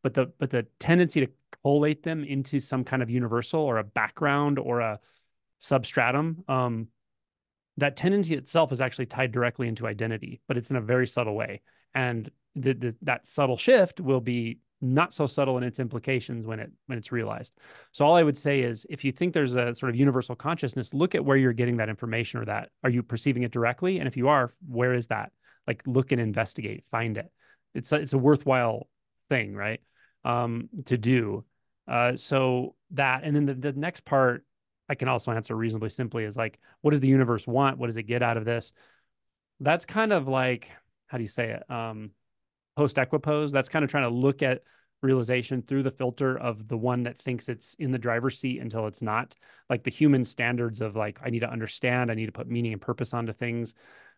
but the tendency to collate them into some kind of universal or a background or a substratum, that tendency itself is actually tied directly into identity, but it's in a very subtle way. And that subtle shift will be not so subtle in its implications when it's realized. So all I would say is, if you think there's a sort of universal consciousness, look at where you're getting that information, or that are you perceiving it directly? And if you are, where is that? Like, look and investigate, find it. It's a worthwhile thing, right? To do. So that, and then the next part I can also answer reasonably simply is like, what does the universe want? What does it get out of this? That's kind of like, how do you say it? Post equipoise. That's kind of trying to look at realization through the filter of the one that thinks it's in the driver's seat until it's not. Like the human standards of like, I need to understand, I need to put meaning and purpose onto things.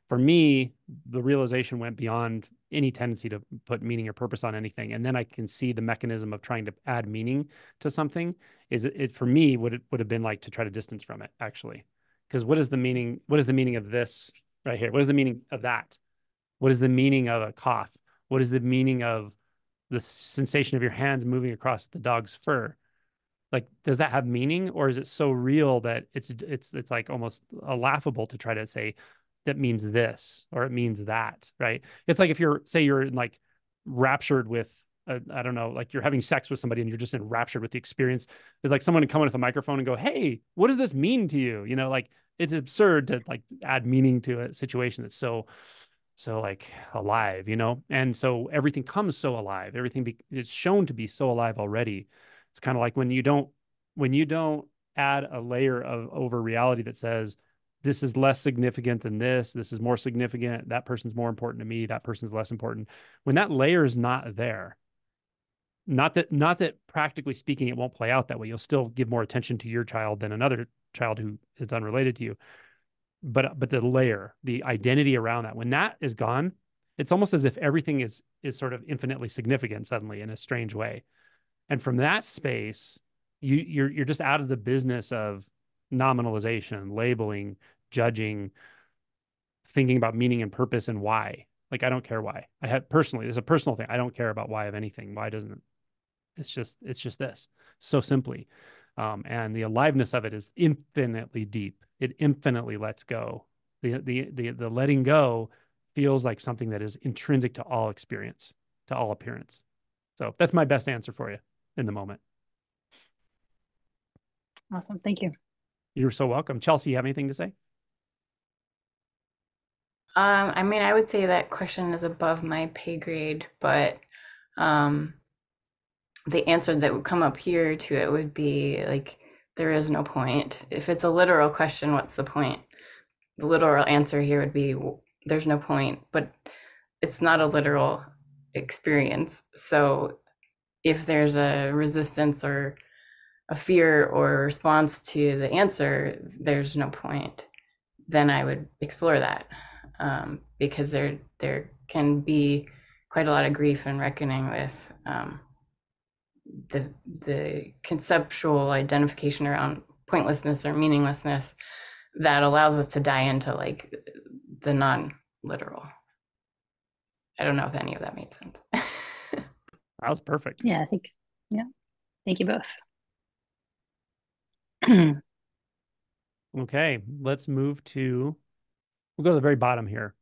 For me, the realization went beyond any tendency to put meaning or purpose on anything. And then I can see the mechanism of trying to add meaning to something. Is it for me, would it would have been like to try to distance from it, actually. Because what is the meaning of this right here? What is the meaning of that? What is the meaning of a cough? What is the meaning of the sensation of your hands moving across the dog's fur? Like, does that have meaning, or is it so real that it's like almost laughable to try to say that means this or it means that, right? It's like if you're like raptured with I don't know, like you're having sex with somebody and you're just enraptured with the experience. It's like someone to come in with a microphone and go, "Hey, what does this mean to you?" Like it's absurd to like add meaning to a situation that's so like alive. And so everything comes so alive. Everything is shown to be so alive already. It's kind of like when you don't add a layer of over reality that says this is less significant than this is more significant, that person's more important to me, that person's less important. When that layer is not there, not that practically speaking it won't play out that way. You'll still give more attention to your child than another child who is unrelated to you, but the layer, the identity around that, when that is gone, it's almost as if everything is sort of infinitely significant suddenly in a strange way. And from that space, you're just out of the business of nominalization, labeling, judging, thinking about meaning and purpose and why. Like, I don't care why. I had personally, there's a personal thing. I don't care about why of anything. Why doesn't it's just this, so simply. And the aliveness of it is infinitely deep. It infinitely lets go. The letting go feels like something that is intrinsic to all experience, to all appearance. So that's my best answer for you in the moment. Awesome. Thank you. You're so welcome. Chelsea, you have anything to say? I mean, I would say that question is above my pay grade, but um, the answer that would come up here to it would be like, there is no point. If it's a literal question, what's the point? The literal answer here would be, there's no point, but it's not a literal experience. So if there's a resistance or a fear or a response to the answer, there's no point, then I would explore that, because there can be quite a lot of grief and reckoning with the conceptual identification around pointlessness or meaninglessness that allows us to die into like the non-literal. I don't know if any of that made sense. That was perfect. Yeah, I think, yeah. Thank you both. Okay, let's move to, we'll go to the very bottom here.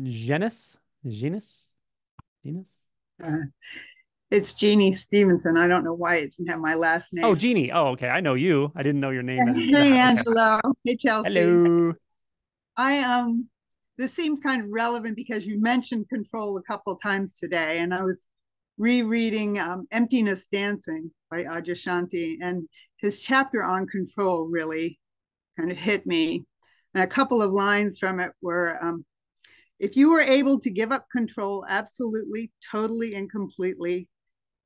Genus? It's Jeannie Stevenson. I don't know why it didn't have my last name. Oh, Jeannie. Oh, okay. I know you. I didn't know your name as Hey, that. Okay. Angelo. Hey, Chelsea. Hello. I this seems kind of relevant because you mentioned control a couple of times today, and I was rereading Emptiness Dancing by Adyashanti, and his chapter on control really kind of hit me. And a couple of lines from it were, if you were able to give up control absolutely, totally, and completely,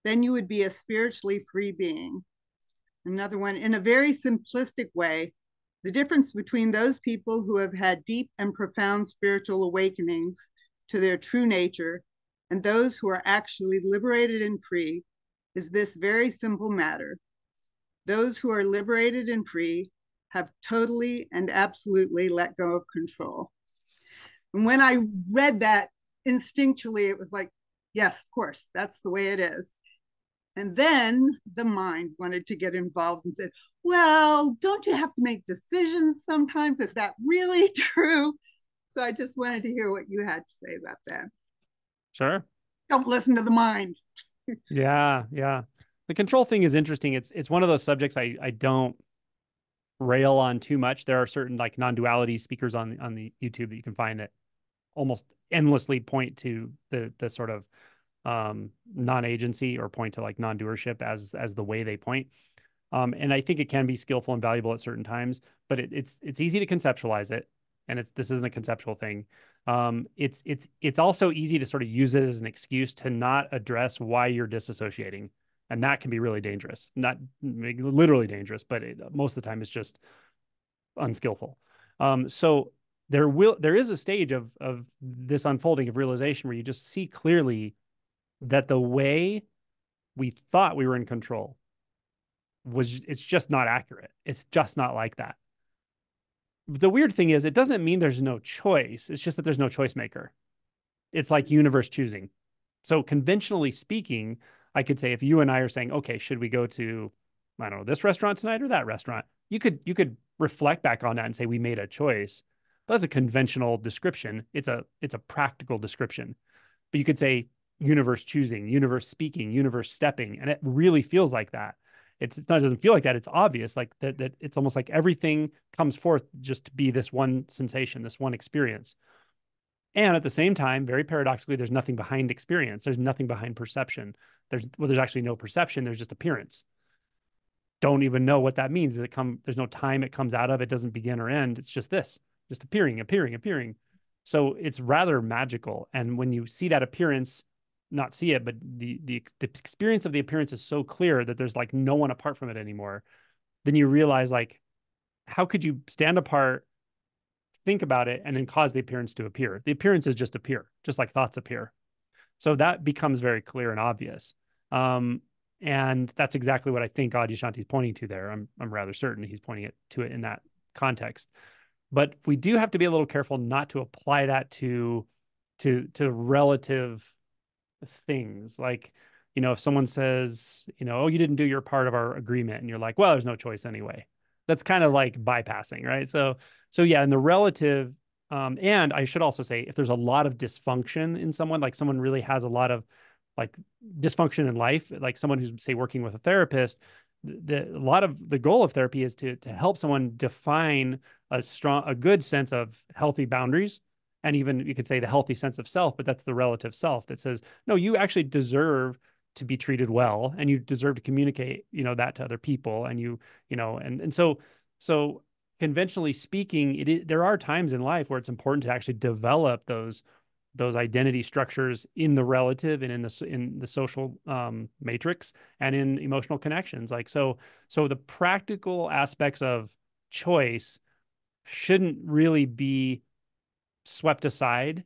then you would be a spiritually free being. Another one, in a very simplistic way, the difference between those people who have had deep and profound spiritual awakenings to their true nature and those who are actually liberated and free is this very simple matter. Those who are liberated and free have totally and absolutely let go of control. And when I read that instinctually, it was like, yes, of course, that's the way it is. And then the mind wanted to get involved and said, well, don't you have to make decisions sometimes? Is that really true? So I just wanted to hear what you had to say about that. Sure. Don't listen to the mind. Yeah, yeah. The control thing is interesting. It's one of those subjects I don't rail on too much. There are certain like non-duality speakers on the YouTube that you can find that almost endlessly point to the sort of non-agency or point to like non-doership as the way they point. And I think it can be skillful and valuable at certain times, but it's easy to conceptualize it, and this isn't a conceptual thing. It's also easy to sort of use it as an excuse to not address why you're disassociating, and that can be really dangerous. Not literally dangerous, but most of the time it's just unskillful. So there is a stage of this unfolding of realization where you just see clearly that the way we thought we were in control it's just not accurate. It's just not like that. The weird thing is, it doesn't mean there's no choice. It's just that there's no choice maker. It's like universe choosing. So conventionally speaking, I could say if you and I are saying, okay, should we go to, I don't know, this restaurant tonight or that restaurant? You could reflect back on that and say we made a choice. But that's a conventional description. It's a practical description. But you could say universe choosing, universe speaking, universe stepping, and it really feels like that. It doesn't feel like that. It's obvious, like that it's almost like everything comes forth just to be this one sensation, this one experience. And at the same time, very paradoxically, there's nothing behind experience. There's nothing behind perception. There's actually no perception. There's just appearance. Don't even know what that means. There's no time it comes out of. It doesn't begin or end. It's just this, just appearing. So it's rather magical. And when you see that appearance, not see it, but the experience of the appearance is so clear that there's like no one apart from it anymore. Then you realize, like, how could you stand apart, think about it, and then cause the appearance to appear? The appearances just appear, just like thoughts appear. So that becomes very clear and obvious. And that's exactly what I think Adyashanti is pointing to there. I'm rather certain he's pointing to it in that context. But we do have to be a little careful not to apply that to relative things. Like, if someone says, oh, you didn't do your part of our agreement, and you're like, well, there's no choice anyway. That's kind of like bypassing, right? So yeah, in the relative, and I should also say, if there's a lot of dysfunction in someone, like someone really has a lot of like dysfunction in life, like someone who's, say, working with a therapist, a lot of the goal of therapy is to help someone define a good sense of healthy boundaries, and even you could say the healthy sense of self, but that's the relative self that says, no, you actually deserve to be treated well, and you deserve to communicate, that to other people, and so conventionally speaking, there are times in life where it's important to actually develop those identity structures in the relative and in the social matrix and in emotional connections. Like, so the practical aspects of choice shouldn't really be swept aside.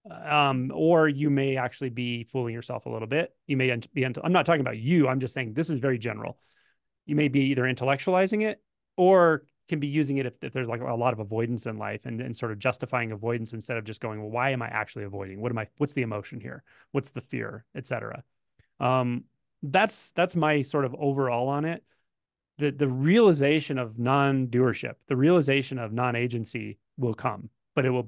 Or you may actually be fooling yourself a little bit. You may be, I'm not talking about you. I'm just saying this is very general. You may be either intellectualizing it or can be using it if there's like a lot of avoidance in life, and sort of justifying avoidance instead of just going, well, why am I actually avoiding? What's the emotion here? What's the fear, etc. That's my sort of overall on it. The realization of non-doership, the realization of non-agency will come, but it'll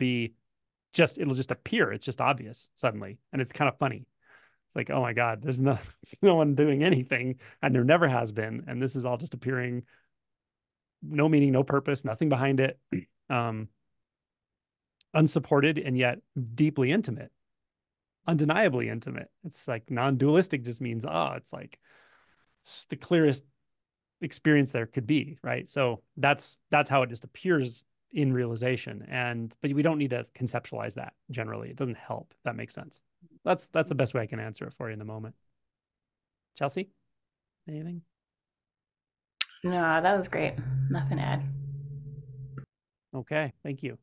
just appear. It's just obvious suddenly. And it's kind of funny. It's like, oh my God, there's no one doing anything, and there never has been. And this is all just appearing, no meaning, no purpose, nothing behind it, unsupported, and yet deeply intimate, undeniably intimate. It's like non-dualistic just means, it's like it's the clearest experience there could be, right? So that's how it just appears in realization. But we don't need to conceptualize that generally. It doesn't help. If that makes sense. That's the best way I can answer it for you in the moment. Chelsea, anything? No, that was great. Nothing to add. Okay, thank you.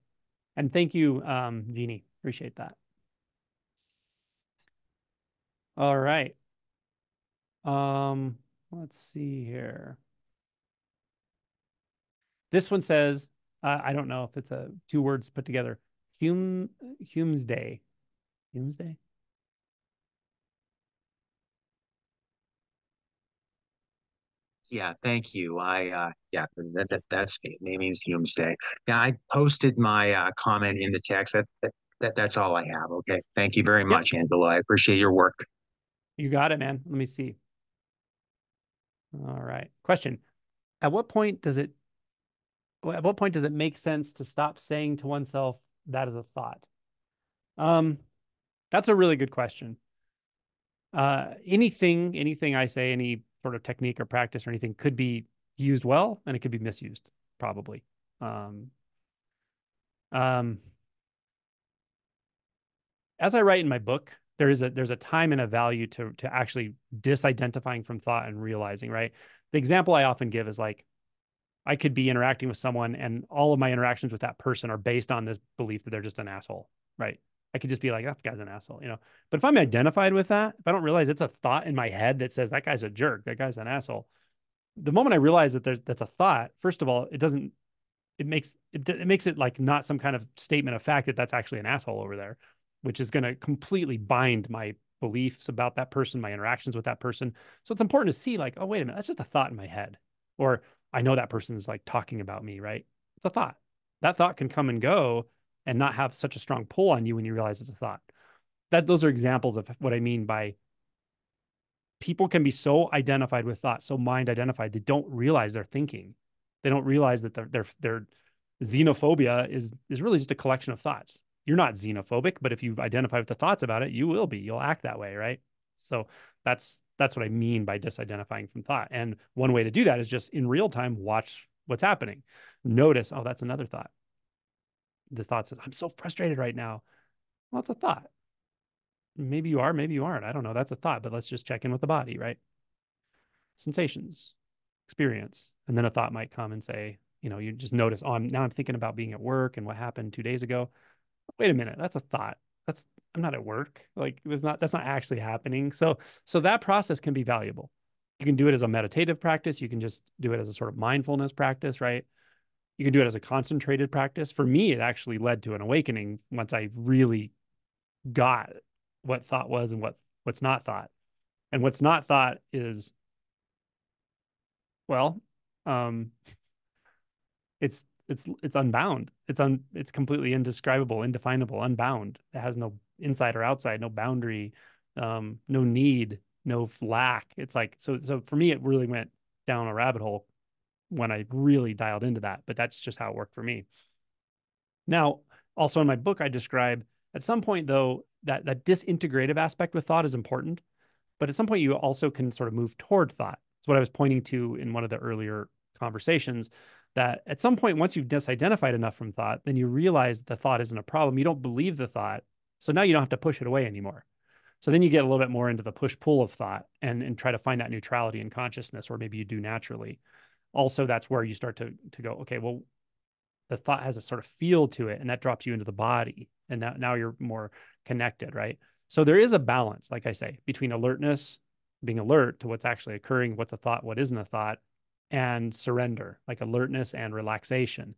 And thank you, Jeannie. Appreciate that. All right. Let's see here. This one says, I don't know if it's two words put together. Hume's Day. Hume's Day? Yeah, thank you. Yeah, that's me. It means Hume's Day. Yeah, I posted my comment in the text. That's all I have. Okay. Thank you very much, Angela. I appreciate your work. You got it, man. Let me see. All right. Question. At what point does it make sense to stop saying to oneself that is a thought? That's a really good question. Anything I say, any sort of technique or practice or anything could be used well, and it could be misused, probably. As I write in my book, there's a time and a value to actually disidentifying from thought and realizing, right? The example I often give is like, I could be interacting with someone and all of my interactions with that person are based on this belief that they're just an asshole, right? I could just be like, that guy's an asshole, But if I'm identified with that, if I don't realize it's a thought in my head that says that guy's a jerk, that guy's an asshole, the moment I realize that that's a thought, first of all, it makes it like not some kind of statement of fact that that's actually an asshole over there, which is going to completely bind my beliefs about that person, my interactions with that person. So it's important to see like, oh, wait a minute, that's just a thought in my head. Or I know that person is like talking about me, right? It's a thought. That thought can come and go and not have such a strong pull on you when you realize it's a thought. Those are examples of what I mean by people can be so identified with thought, so mind identified, they don't realize they're thinking. They don't realize that their xenophobia is really just a collection of thoughts. You're not xenophobic, but if you identify with the thoughts about it, you will be. You'll act that way, right? So that's what I mean by disidentifying from thought. And one way to do that is just in real time, watch what's happening. Notice, oh, that's another thought. The thought says, I'm so frustrated right now. Well, it's a thought. Maybe you are, maybe you aren't. I don't know. That's a thought, but let's just check in with the body, right? Sensations, experience. And then a thought might come and say, you just notice, oh, now I'm thinking about being at work and what happened 2 days ago. Wait a minute, that's a thought. I'm not at work. Like that's not actually happening. So that process can be valuable. You can do it as a meditative practice. You can just do it as a sort of mindfulness practice, right? You can do it as a concentrated practice. For me, it actually led to an awakening once I really got what thought was and what's not thought. And what's not thought is, well, it's unbound. It's completely indescribable, indefinable, unbound. It has no inside or outside, no boundary, no need, no lack. It's like, so for me, it really went down a rabbit hole when I really dialed into that, but that's just how it worked for me. Now, also in my book, I describe at some point, though, that disintegrative aspect with thought is important, but at some point you also can sort of move toward thought. That's what I was pointing to in one of the earlier conversations, that at some point, once you've disidentified enough from thought, then you realize the thought isn't a problem. You don't believe the thought. So now you don't have to push it away anymore. So then you get a little bit more into the push-pull of thought and try to find that neutrality in consciousness, or maybe you do naturally. Also, that's where you start to go, okay, well, the thought has a sort of feel to it, and that drops you into the body. And now you're more connected, right? So there is a balance, like I say, between alertness, being alert to what's actually occurring, what's a thought, what isn't a thought, and surrender, like alertness and relaxation.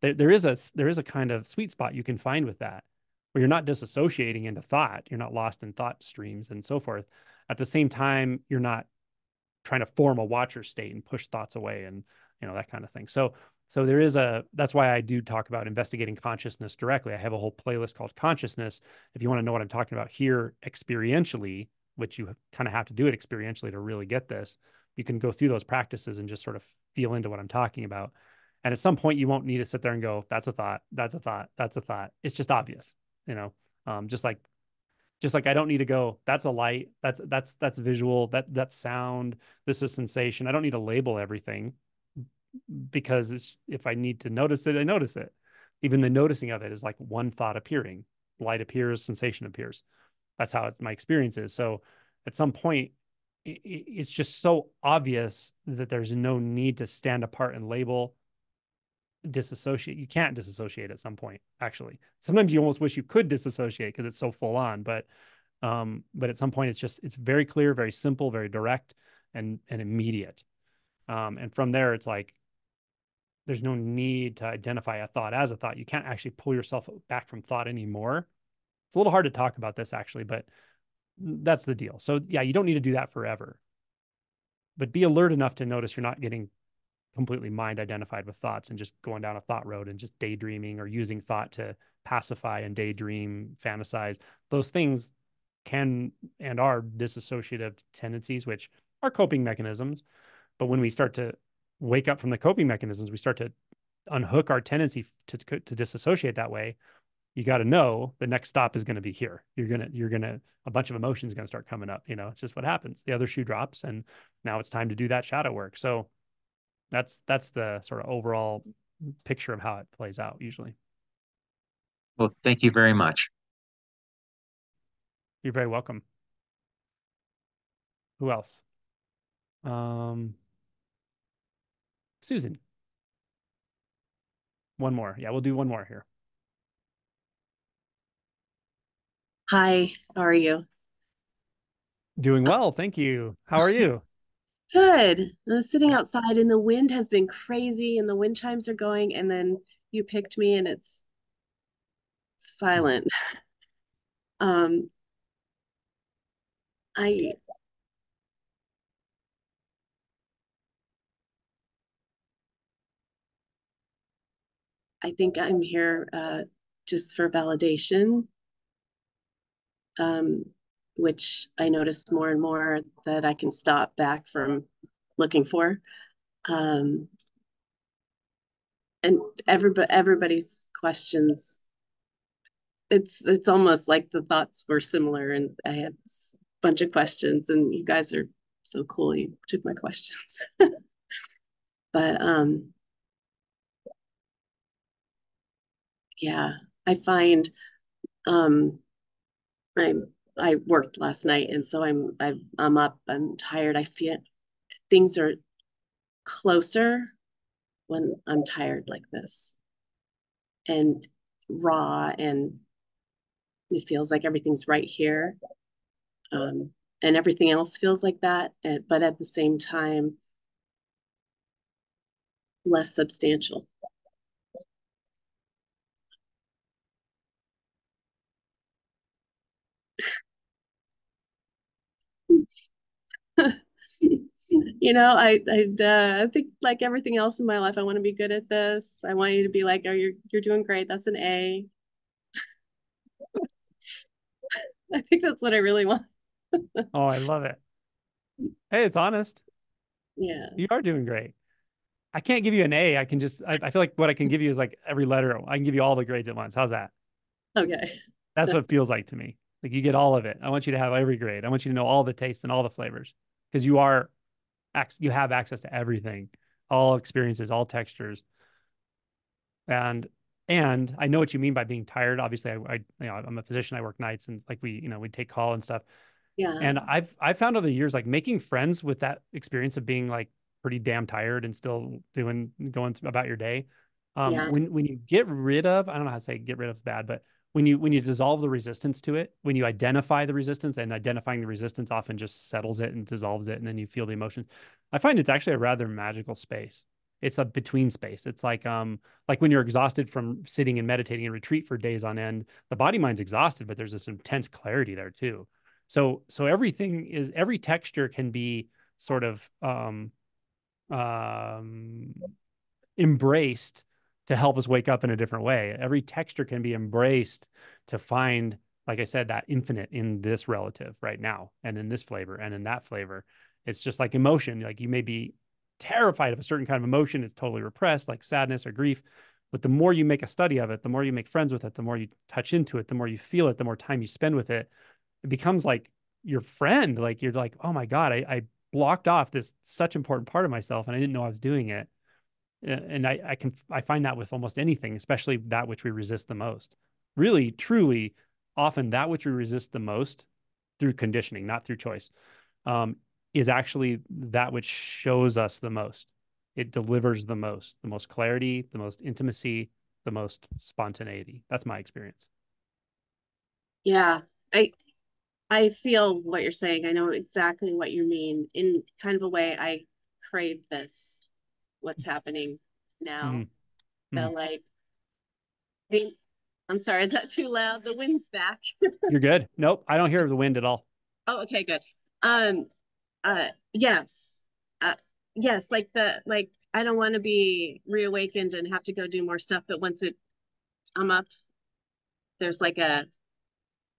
There is a kind of sweet spot you can find with that, where you're not disassociating into thought, you're not lost in thought streams and so forth. At the same time, you're not trying to form a watcher state and push thoughts away and that kind of thing. So there is that's why I do talk about investigating consciousness directly. I have a whole playlist called Consciousness. If you want to know what I'm talking about here experientially, which you kind of have to do it experientially to really get this, you can go through those practices and just sort of feel into what I'm talking about. And at some point, you won't need to sit there and go, that's a thought, that's a thought, that's a thought. It's just obvious, just like I don't need to go, that's a light, that's visual, that's sound, this is sensation. I don't need to label everything, because if I need to notice it, I notice it. Even the noticing of it is like one thought appearing. Light appears, sensation appears. That's how my experience is. So at some point, it's just so obvious that there's no need to stand apart and label, disassociate. You can't disassociate at some point, actually. Sometimes you almost wish you could disassociate because it's so full on, but at some point it's very clear, very simple, very direct, and immediate. And from there, it's like there's no need to identify a thought as a thought. You can't actually pull yourself back from thought anymore. It's a little hard to talk about this, actually, but that's the deal. So yeah, you don't need to do that forever, but be alert enough to notice you're not getting completely mind identified with thoughts and just going down a thought road and just daydreaming or using thought to pacify and daydream, fantasize. Those things can and are disassociative tendencies, which are coping mechanisms. But when we start to wake up from the coping mechanisms, we start to unhook our tendency to disassociate that way. You got to know the next stop is going to be here. A bunch of emotions going to start coming up. It's just what happens. The other shoe drops, and now it's time to do that shadow work. So that's the sort of overall picture of how it plays out usually. Well, thank you very much. You're very welcome. Who else? Susan. One more. Yeah, we'll do one more here. Hi, how are you? Doing well, thank you. How are you? Good. I was sitting outside and the wind has been crazy and the wind chimes are going, and then you picked me and it's silent. Um, I I think I'm here just for validation, um, which I noticed more and more that I can stop back from looking for. Um, and everybody's questions, it's almost like the thoughts were similar, and I had a bunch of questions, and you guys are so cool. You took my questions. But yeah, I find um I I worked last night, and so I'm up, I'm tired. I feel things are closer when I'm tired like this, and raw, and it feels like everything's right here. Um, and everything else feels like that, but at the same time, less substantial. I think like everything else in my life, I want to be good at this. I want you to be like, oh, you're doing great. That's an A. I think that's what I really want. Oh, I love it. Hey, it's honest. Yeah. You are doing great. I can't give you an A. I can just, I feel like what I can give you is like every letter. I can give you all the grades at once. How's that? Okay. That's what it feels like to me. Like you get all of it. I want you to have every grade. I want you to know all the tastes and all the flavors because you have access to everything, all experiences, all textures. And I know what you mean by being tired. Obviously, I'm a physician. I work nights and like we take call and stuff. Yeah. And I've found over the years, like making friends with that experience of being like pretty damn tired and still going about your day. Yeah. When you get rid of, I don't know how to say get rid of is bad, but when you dissolve the resistance to it, when you identify the resistance, and identifying the resistance often just settles it and dissolves it, and then you feel the emotion. I find it's actually a rather magical space. It's a between space. It's like when you're exhausted from sitting and meditating in retreat for days on end, the body mind's exhausted, but there's this intense clarity there too. So every texture can be sort of um, embraced to help us wake up in a different way. Every texture can be embraced to find, like I said, that infinite in this relative right now, and in this flavor and in that flavor. It's just like emotion. Like you may be terrified of a certain kind of emotion, it's totally repressed, like sadness or grief. But the more you make a study of it, the more you make friends with it, the more you touch into it, the more you feel it, the more time you spend with it, it becomes like your friend. Like you're like, oh my God, I blocked off this such important part of myself and I didn't know I was doing it. And I find that with almost anything, especially that which we resist the most. Really, truly, often that which we resist the most through conditioning, not through choice, is actually that which shows us the most. It delivers the most clarity, the most intimacy, the most spontaneity. That's my experience. Yeah. I feel what you're saying. I know exactly what you mean. In kind of a way, I crave this, what's happening now. Mm-hmm. So like I'm sorry, is that too loud? The wind's back. You're good. Nope, I don't hear the wind at all. Oh, okay, good. Um, yes. Yes, like I don't want to be reawakened and have to go do more stuff, but once I'm up, there's like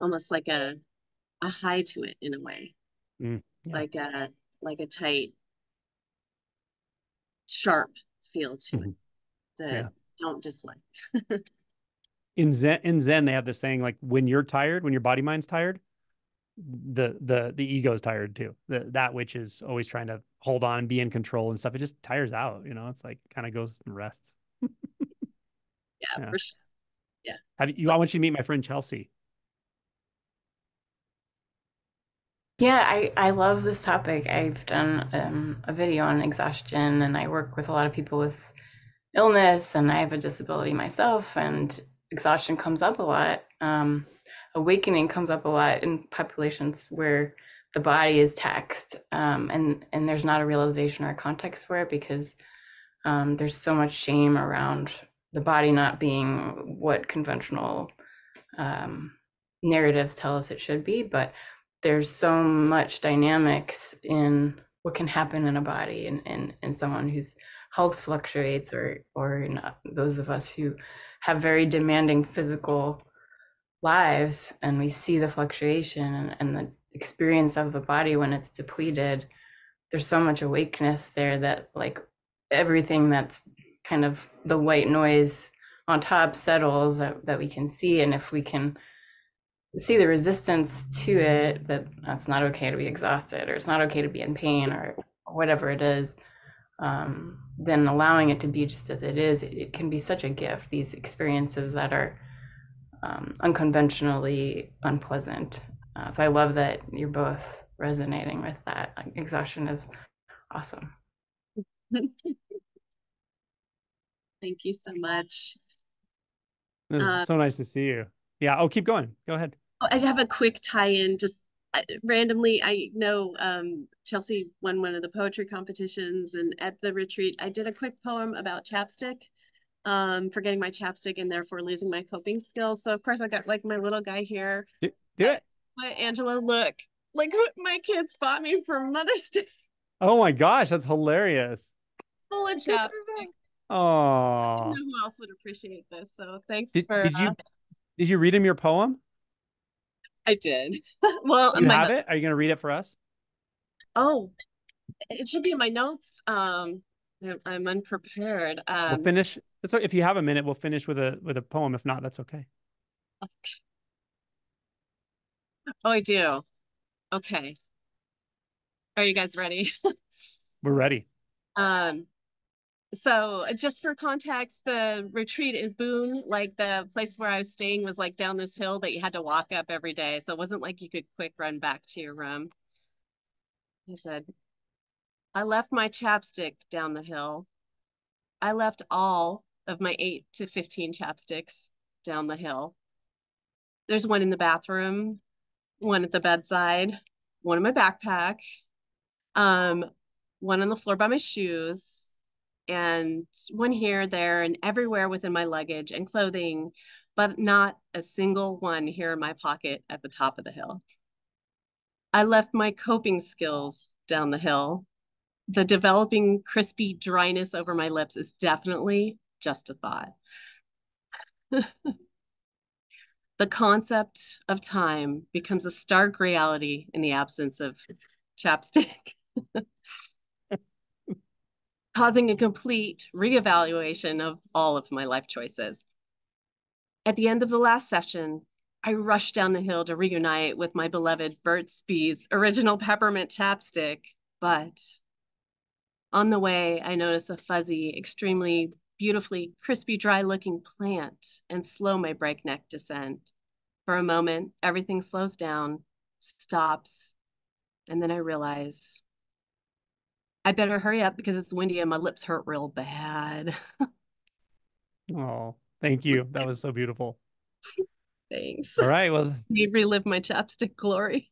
almost like a high to it in a way. Yeah. Like a tight, sharp feel to it that don't dislike. In Zen, they have this saying like when you're tired, when your body mind's tired, the ego is tired too. That which is always trying to hold on, be in control and stuff. It just tires out. It's like kind of goes and rests. Yeah, for sure. Yeah. I want you to meet my friend Chelsea. Yeah, I love this topic. I've done a video on exhaustion, and I work with a lot of people with illness, and I have a disability myself, and exhaustion comes up a lot. Awakening comes up a lot in populations where the body is taxed, and there's not a realization or a context for it because there's so much shame around the body not being what conventional narratives tell us it should be, but there's so much dynamics in what can happen in a body and someone whose health fluctuates or in those of us who have very demanding physical lives, and we see the fluctuation and the experience of the body when it's depleted. There's so much awakeness there that like everything that's kind of the white noise on top settles that we can see. And if we can see the resistance to it, that it's not okay to be exhausted, or it's not okay to be in pain, or whatever it is, then allowing it to be just as it is, it can be such a gift. These experiences that are unconventionally unpleasant. So I love that you're both resonating with that. Exhaustion is awesome. Thank you so much. It's so nice to see you. Yeah. Oh, keep going. Go ahead. I have a quick tie-in. Just randomly, I know Chelsea won one of the poetry competitions, and at the retreat, I did a quick poem about chapstick, forgetting my chapstick and therefore losing my coping skills. So of course, I got like my little guy here. Do it. Angela, look, like what my kids bought me for Mother's Day. Oh my gosh, that's hilarious. It's full of chapstick. Oh, I don't know who else would appreciate this. So thanks for. Did you read him your poem? I did. Well, you have it? Are you going to read it for us? Oh, It should be in my notes. I'm unprepared. We'll finish. So if you have a minute, we'll finish with a poem. If not, that's okay. Oh, I do. Okay. Are you guys ready? We're ready. So just for context, the retreat in Boone, like the place where I was staying was like down this hill that you had to walk up every day. So it wasn't like you could quick run back to your room. He said, I left my chapstick down the hill. I left all of my 8 to 15 chapsticks down the hill. There's one in the bathroom, one at the bedside, one in my backpack, one on the floor by my shoes, and one here, there, and everywhere within my luggage and clothing, but not a single one here in my pocket at the top of the hill. I left my coping skills down the hill. The developing crispy dryness over my lips is definitely just a thought. The concept of time becomes a stark reality in the absence of chapstick, causing a complete reevaluation of all of my life choices. At the end of the last session, I rushed down the hill to reunite with my beloved Burt's Bees original peppermint chapstick, but on the way, I noticed a fuzzy, extremely beautifully crispy, dry-looking plant and slow my breakneck descent. For a moment, everything slows down, stops, and then I realize I better hurry up because it's windy and my lips hurt real bad. Oh, thank you. That was so beautiful. Thanks. All right. Well, You relive my chapstick glory.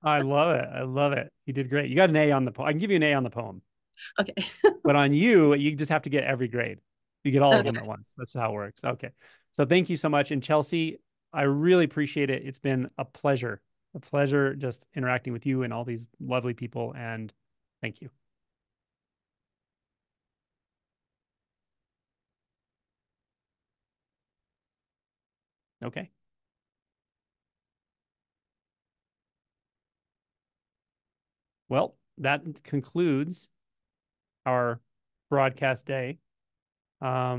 I love it. I love it. You did great. You got an A on the poem. I can give you an A on the poem. Okay. But on you, you just have to get every grade. You get all of Okay. them at once. That's how it works. Okay. So thank you so much. And Chelsea, I really appreciate it. It's been a pleasure just interacting with you and all these lovely people. And thank you. Okay. Well, that concludes our broadcast day. I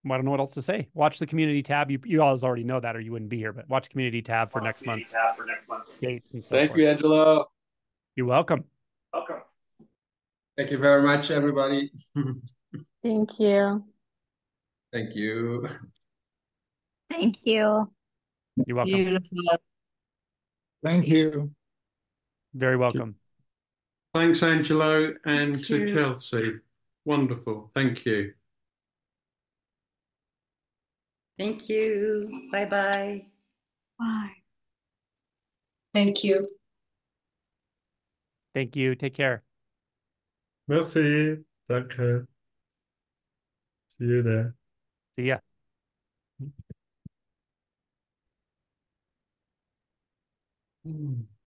don't know what else to say. Watch the community tab. You always already know that, or you wouldn't be here. But watch community tab for next month's dates and so Thank forth. you, Angelo. You're welcome. Welcome. Thank you very much, everybody. Thank you. Thank you. Thank you. You're welcome. Beautiful. Thank you. Very welcome. Thanks, Angelo, and Thank to you. Chelsea. Wonderful. Thank you. Thank you. Bye-bye. Bye. Thank you. Thank you. Take care. Merci. Danke. See you there. See ya.